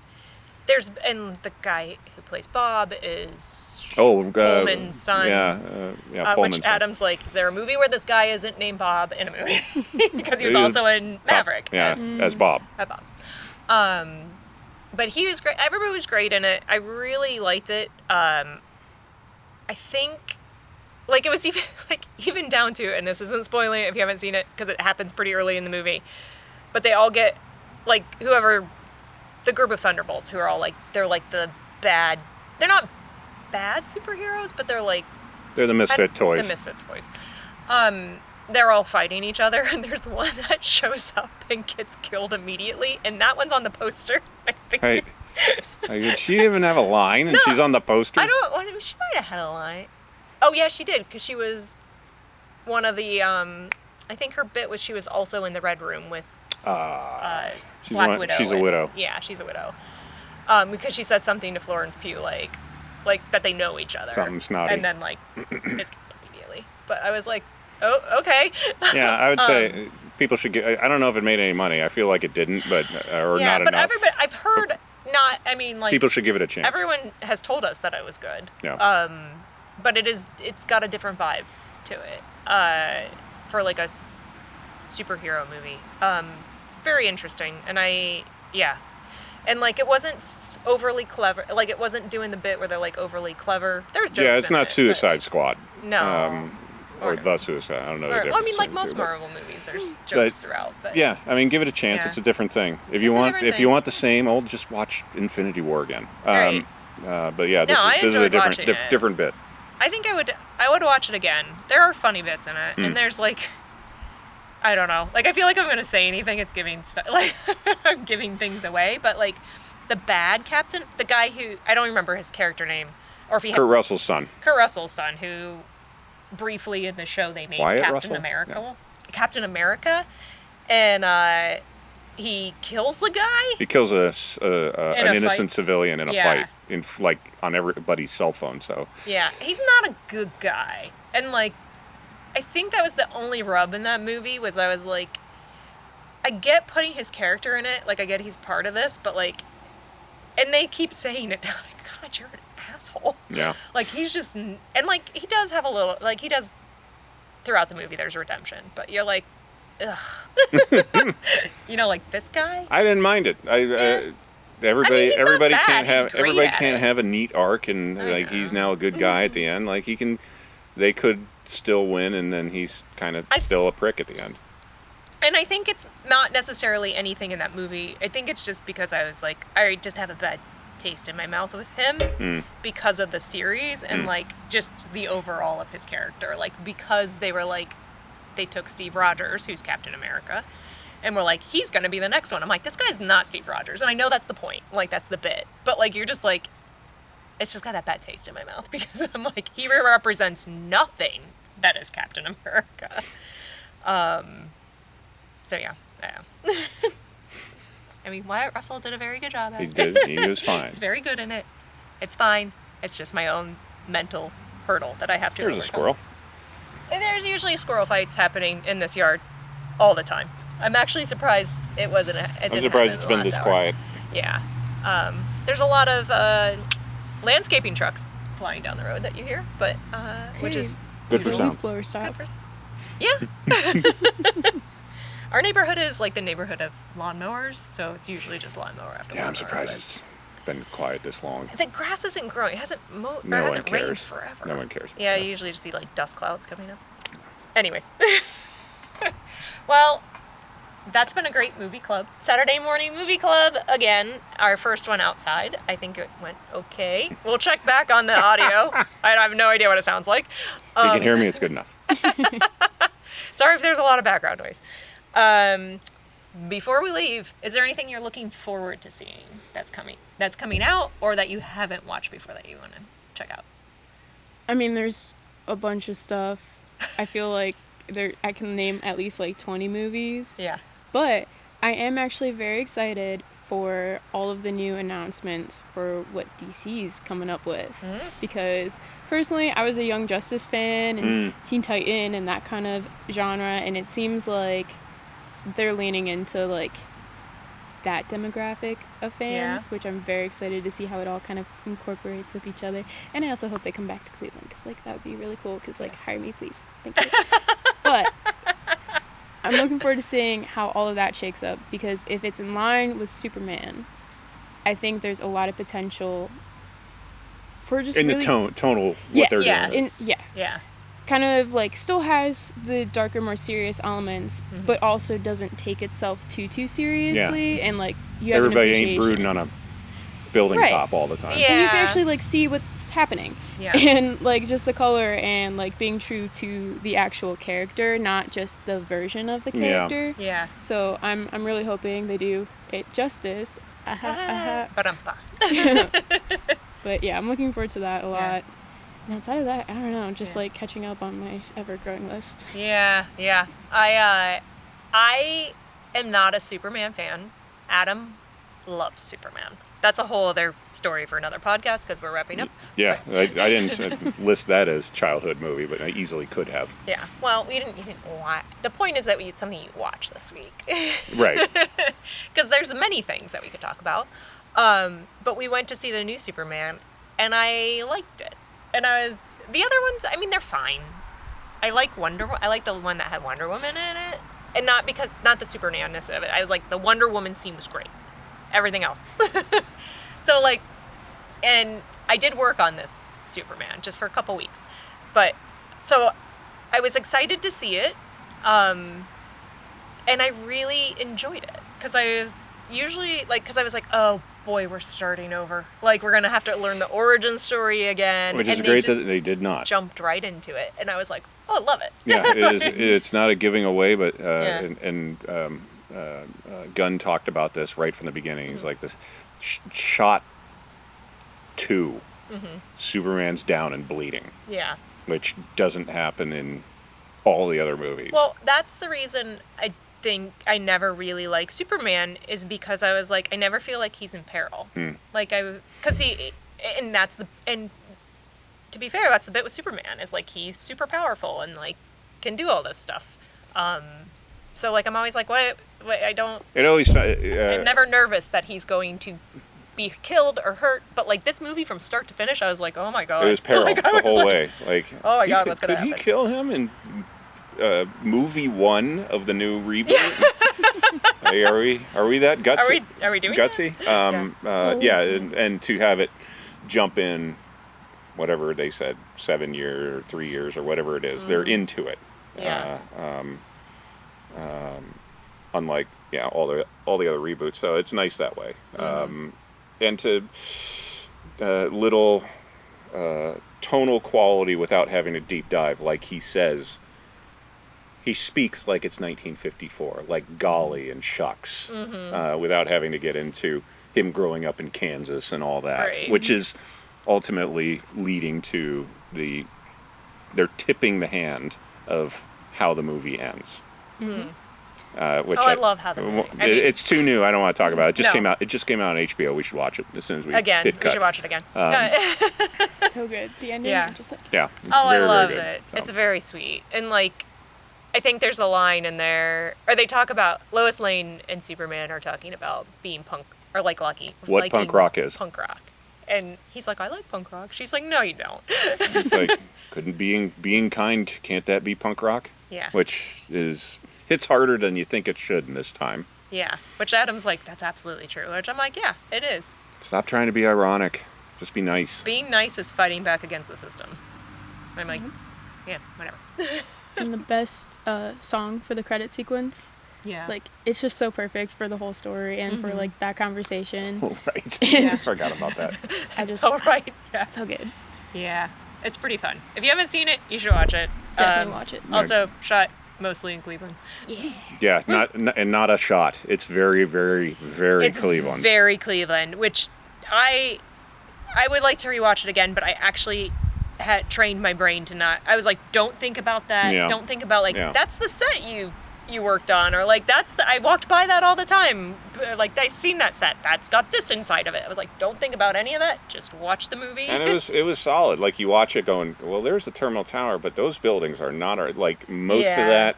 Speaker 1: and the guy who plays Bob is Pullman's son.
Speaker 3: Pullman's
Speaker 1: which
Speaker 3: son.
Speaker 1: Adam's like, is there a movie where this guy isn't named Bob in a movie? Because he was also in Maverick.
Speaker 3: As Bob.
Speaker 1: Bob. But he was great. Everybody was great in it. I really liked it. I think, like, it was even down to, and this isn't spoiling it if you haven't seen it, because it happens pretty early in the movie, but they all get, like, the group of Thunderbolts, who are all, like, they're, like, they're not bad superheroes, but they're, like...
Speaker 3: They're the misfit toys.
Speaker 1: The misfit toys. They're all fighting each other, and there's one that shows up and gets killed immediately, and that one's on the poster, I think.
Speaker 3: Hey, did she even have a line, and she's on the poster?
Speaker 1: She might have had a line. Oh, yeah, she did, because she was one of the, I think her bit was she was also in the Red Room with Black Widow.
Speaker 3: She's a widow.
Speaker 1: Yeah, she's a widow. Because she said something to Florence Pugh, like that they know each other.
Speaker 3: Something snotty.
Speaker 1: And then, like, is immediately. But I was like, oh, okay.
Speaker 3: Yeah, I would say people should get, I don't know if it made any money. I feel like it didn't, not enough.
Speaker 1: Yeah, but everybody, I've heard
Speaker 3: people should give it a chance.
Speaker 1: Everyone has told us that it was good.
Speaker 3: Yeah.
Speaker 1: But it's got a different vibe to it. For like a superhero movie. Very interesting. And and like it wasn't overly clever. Like it wasn't doing the bit where they're like overly clever. There's jokes.
Speaker 3: Yeah, it's not Suicide Squad.
Speaker 1: No.
Speaker 3: Or The Suicide. I don't know the difference.
Speaker 1: Well, I mean, like most Marvel movies, there's jokes throughout. But
Speaker 3: yeah, I mean, give it a chance. Yeah. It's a different thing. If you want the same old, just watch Infinity War again.
Speaker 1: Right.
Speaker 3: But yeah, this is a different bit.
Speaker 1: I think I would watch it again. There are funny bits in it, and there's like, I don't know. Like I feel like if I'm gonna say anything, it's giving I'm giving things away. But like, the bad captain, the guy who I don't remember his character name, or if he
Speaker 3: Kurt Russell's son.
Speaker 1: Kurt Russell's son, who briefly in the show they made Captain America. Yeah. Captain America, and he kills a guy. He kills
Speaker 3: an innocent civilian in a fight, on everybody's cell phone. So
Speaker 1: yeah, he's not a good guy, and like, I think that was the only rub in that movie was I was like, I get putting his character in it, like I get he's part of this, but like, and they keep saying it, like, God, you're an asshole.
Speaker 3: Yeah.
Speaker 1: Like he's just, and like he does have a little, like he does throughout the movie. There's redemption, but you're like, ugh. Like this guy.
Speaker 3: I didn't mind it. Everybody can't have a neat arc, and he's now a good guy at the end. Like they could still win, and then he's kind of still a prick at the end.
Speaker 1: And I think it's not necessarily anything in that movie. I think it's just because I was like, I just have a bad taste in my mouth with him because of the series and like just the overall of his character. Like because they were like, they took Steve Rogers, who's Captain America, and we're like, he's gonna be the next one. I'm like, this guy's not Steve Rogers, and I know that's the point. Like that's the bit, but like you're just like, it's just got that bad taste in my mouth because I'm like, he represents nothing that is Captain America. So yeah, Yeah. I mean, Wyatt Russell did a very good job at
Speaker 3: He
Speaker 1: it.
Speaker 3: did. He was fine.
Speaker 1: He's very good in it. It's fine. It's just my own mental hurdle that I have to
Speaker 3: There's a
Speaker 1: overcome.
Speaker 3: squirrel.
Speaker 1: And there's usually squirrel fights happening in this yard all the time. I'm actually surprised it wasn't.
Speaker 3: I'm surprised it's been this quiet.
Speaker 1: Yeah. There's a lot of landscaping trucks flying down the road that you hear, but which is
Speaker 3: Good for
Speaker 1: usually
Speaker 3: sound.
Speaker 2: Leaf blower style.
Speaker 1: good for sound. Yeah. Our neighborhood is like the neighborhood of lawnmowers, so it's usually just lawnmower after
Speaker 3: Yeah,
Speaker 1: lawnmower.
Speaker 3: I'm surprised
Speaker 1: but
Speaker 3: it's been quiet this long.
Speaker 1: the grass isn't growing. It hasn't
Speaker 3: No one
Speaker 1: rained
Speaker 3: cares.
Speaker 1: forever.
Speaker 3: No one cares.
Speaker 1: Yeah, you usually just see like dust clouds coming up. Anyways. Well, that's been a great movie club. Saturday morning movie club again. Our first one outside. I think it went okay. We'll check back on the audio. I have no idea what it sounds like.
Speaker 3: If you can hear me, it's good enough.
Speaker 1: Sorry if there's a lot of background noise. Before we leave, is there anything you're looking forward to seeing that's coming out, or that you haven't watched before that you want to check out?
Speaker 2: I mean, there's a bunch of stuff. I feel like I can name at least like 20 movies.
Speaker 1: Yeah.
Speaker 2: But I am actually very excited for all of the new announcements for what DC's coming up with. Because personally, I was a Young Justice fan and Teen Titan and that kind of genre, and it seems like they're leaning into like that demographic of fans, which I'm very excited to see how it all kind of incorporates with each other. And I also hope they come back to Cleveland, because like that would be really cool, because like hire me please, thank you. But I'm looking forward to seeing how all of that shakes up, because if it's in line with Superman, I think there's a lot of potential for just
Speaker 3: In
Speaker 2: really,
Speaker 3: the tonal,
Speaker 2: yeah,
Speaker 3: what they're
Speaker 1: yes.
Speaker 3: doing.
Speaker 1: Yeah.
Speaker 2: kind of like still has the darker, more serious elements, but also doesn't take itself too seriously, and like you have
Speaker 3: Everybody
Speaker 2: an
Speaker 3: ain't
Speaker 2: appreciation.
Speaker 3: brooding on a building
Speaker 2: Right.
Speaker 3: top all the time.
Speaker 1: Yeah.
Speaker 2: And you can actually like see what's happening.
Speaker 1: Yeah.
Speaker 2: And like just the color and like being true to the actual character, not just the version of the
Speaker 3: Yeah.
Speaker 2: character.
Speaker 1: Yeah.
Speaker 2: So I'm really hoping they do it justice.
Speaker 1: Ba-dum-ba.
Speaker 2: But yeah, I'm looking forward to that a lot.
Speaker 1: Yeah.
Speaker 2: And outside of that, I don't know, just
Speaker 1: Yeah.
Speaker 2: like catching up on my ever-growing list.
Speaker 1: Yeah. I am not a Superman fan. Adam loves Superman. That's a whole other story for another podcast, because we're wrapping up.
Speaker 3: Yeah, I didn't list that as childhood movie, but I easily could have.
Speaker 1: Yeah. Well, you didn't watch. The point is that it's something you watch this week.
Speaker 3: Right.
Speaker 1: Because there's many things that we could talk about. But we went to see the new Superman, and I liked it. And the other ones, I mean, they're fine. I like I like the one that had Wonder Woman in it. And not the Supernanness of it. I was like, the Wonder Woman scene was great. Everything else. So like, and I did work on this Superman just for a couple weeks. But, so I was excited to see it. And I really enjoyed it. Because I was like, oh boy, we're starting over. Like, we're going to have to learn the origin story again.
Speaker 3: Which is
Speaker 1: and
Speaker 3: great
Speaker 1: they
Speaker 3: that they did not.
Speaker 1: jumped right into it. And I was like, oh, I love it.
Speaker 3: Yeah, it's not a giving away, but
Speaker 1: Yeah.
Speaker 3: Gunn talked about this right from the beginning. He's like, this shot 2, Superman's down and bleeding,
Speaker 1: Yeah.
Speaker 3: which doesn't happen in all the other movies.
Speaker 1: Well, that's the reason I think I never really like Superman, is because I was like, I never feel like he's in peril. Like and to be fair, that's the bit with Superman, is like, he's super powerful and like can do all this stuff. So like, I'm always like, what I don't,
Speaker 3: it always
Speaker 1: I'm never nervous that he's going to be killed or hurt, but like this movie from start to finish, I was like, oh my god.
Speaker 3: it was peril
Speaker 1: Like, I
Speaker 3: the
Speaker 1: was
Speaker 3: whole
Speaker 1: like,
Speaker 3: way. Like,
Speaker 1: oh my god, what's gonna
Speaker 3: could he
Speaker 1: happen?
Speaker 3: kill him in movie 1 of the new reboot? Like, are we that gutsy?
Speaker 1: Are we doing
Speaker 3: gutsy? Yeah, and to have it jump in, whatever they said, 7 years or 3 years or whatever it is, they're into it.
Speaker 1: Yeah.
Speaker 3: Unlike all the other reboots, so it's nice that way. And to little tonal quality without having a deep dive, like he says. He speaks like it's 1954, like golly and shucks, without having to get into him growing up in Kansas and all that,
Speaker 1: Right.
Speaker 3: which is ultimately leading to they're tipping the hand of how the movie ends. Which
Speaker 1: I love how the movie. I mean,
Speaker 3: it's too new. I don't want to talk about it. It just
Speaker 1: No.
Speaker 3: came out. It just came out on HBO. We should watch it as soon as we
Speaker 1: again,
Speaker 3: hit
Speaker 1: we
Speaker 3: cut.
Speaker 1: should watch it again.
Speaker 2: So good. The ending,
Speaker 1: Yeah.
Speaker 2: I'm just like,
Speaker 3: Yeah.
Speaker 1: Oh,
Speaker 3: very,
Speaker 1: I love
Speaker 3: very good.
Speaker 1: it.
Speaker 3: So,
Speaker 1: It's very sweet. And like, I think there's a line in there, or they talk about Lois Lane and Superman are talking about being punk, or like lucky.
Speaker 3: What
Speaker 1: liking
Speaker 3: punk rock is.
Speaker 1: Punk rock. And he's like, I like punk rock. She's like, no, you don't.
Speaker 3: It's like, couldn't being kind, can't that be punk rock?
Speaker 1: Yeah.
Speaker 3: Which hits harder than you think it should in this time.
Speaker 1: Yeah. Which Adam's like, that's absolutely true. Which I'm like, yeah, it is.
Speaker 3: Stop trying to be ironic. Just be nice.
Speaker 1: Being nice is fighting back against the system. I'm like, yeah, whatever.
Speaker 2: and the best song for the credit sequence.
Speaker 1: Yeah.
Speaker 2: Like, it's just so perfect for the whole story and for, like, that conversation.
Speaker 3: Right.
Speaker 1: Yeah.
Speaker 3: I forgot about that.
Speaker 2: I just,
Speaker 1: oh, right. Yeah.
Speaker 2: so good.
Speaker 1: Yeah. It's pretty fun. If you haven't seen it, you should watch it.
Speaker 2: Definitely watch it.
Speaker 1: Also, shot mostly in Cleveland.
Speaker 3: Yeah, not a shot. It's very, very, very
Speaker 1: It's
Speaker 3: Cleveland.
Speaker 1: very Cleveland, which I would like to rewatch it again, but I actually had trained my brain to not. I was like, don't think about that.
Speaker 3: Yeah.
Speaker 1: Don't think about, like,
Speaker 3: Yeah.
Speaker 1: that's the set you worked on, or like I walked by that all the time. Like, I've seen that set. That's got this inside of it. I was like, don't think about any of that. Just watch the movie.
Speaker 3: And it was solid. Like, you watch it going, well, there's the Terminal Tower, but those buildings are not, like, most
Speaker 1: Yeah.
Speaker 3: of that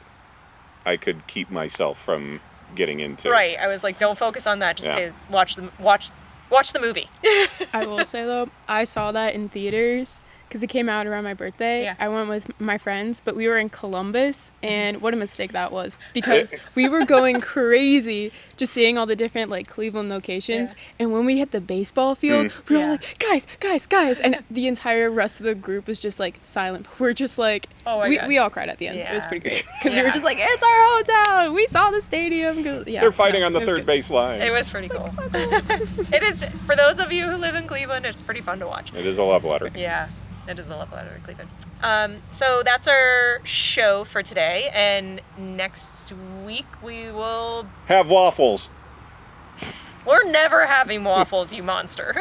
Speaker 3: I could keep myself from getting into.
Speaker 1: Right. I was like, don't focus on that. Just
Speaker 3: Yeah.
Speaker 1: watch the movie.
Speaker 2: I will say, though, I saw that in theaters because it came out around my birthday.
Speaker 1: Yeah.
Speaker 2: I went with my friends, but we were in Columbus, and what a mistake that was because we were going crazy just seeing all the different, like, Cleveland locations.
Speaker 1: Yeah.
Speaker 2: And when we hit the baseball field, we were
Speaker 1: Yeah.
Speaker 2: all like, guys. And the entire rest of the group was just, like, silent. We're just like,
Speaker 1: Oh my God.
Speaker 2: we all cried at the end. It was
Speaker 1: Yeah.
Speaker 2: pretty great because we
Speaker 1: Yeah.
Speaker 2: were just like, it's our hometown. We saw the stadium. Yeah,
Speaker 3: They're fighting on the
Speaker 2: it was
Speaker 3: third
Speaker 2: good.
Speaker 3: base line.
Speaker 1: It was pretty cool. It is, for those of you who live in Cleveland, it's pretty fun to watch.
Speaker 3: It is a love letter.
Speaker 1: Yeah, it is a love letter to Cleveland. So that's our show for today, and next week we will.
Speaker 3: Have waffles.
Speaker 1: We're never having waffles, you monster.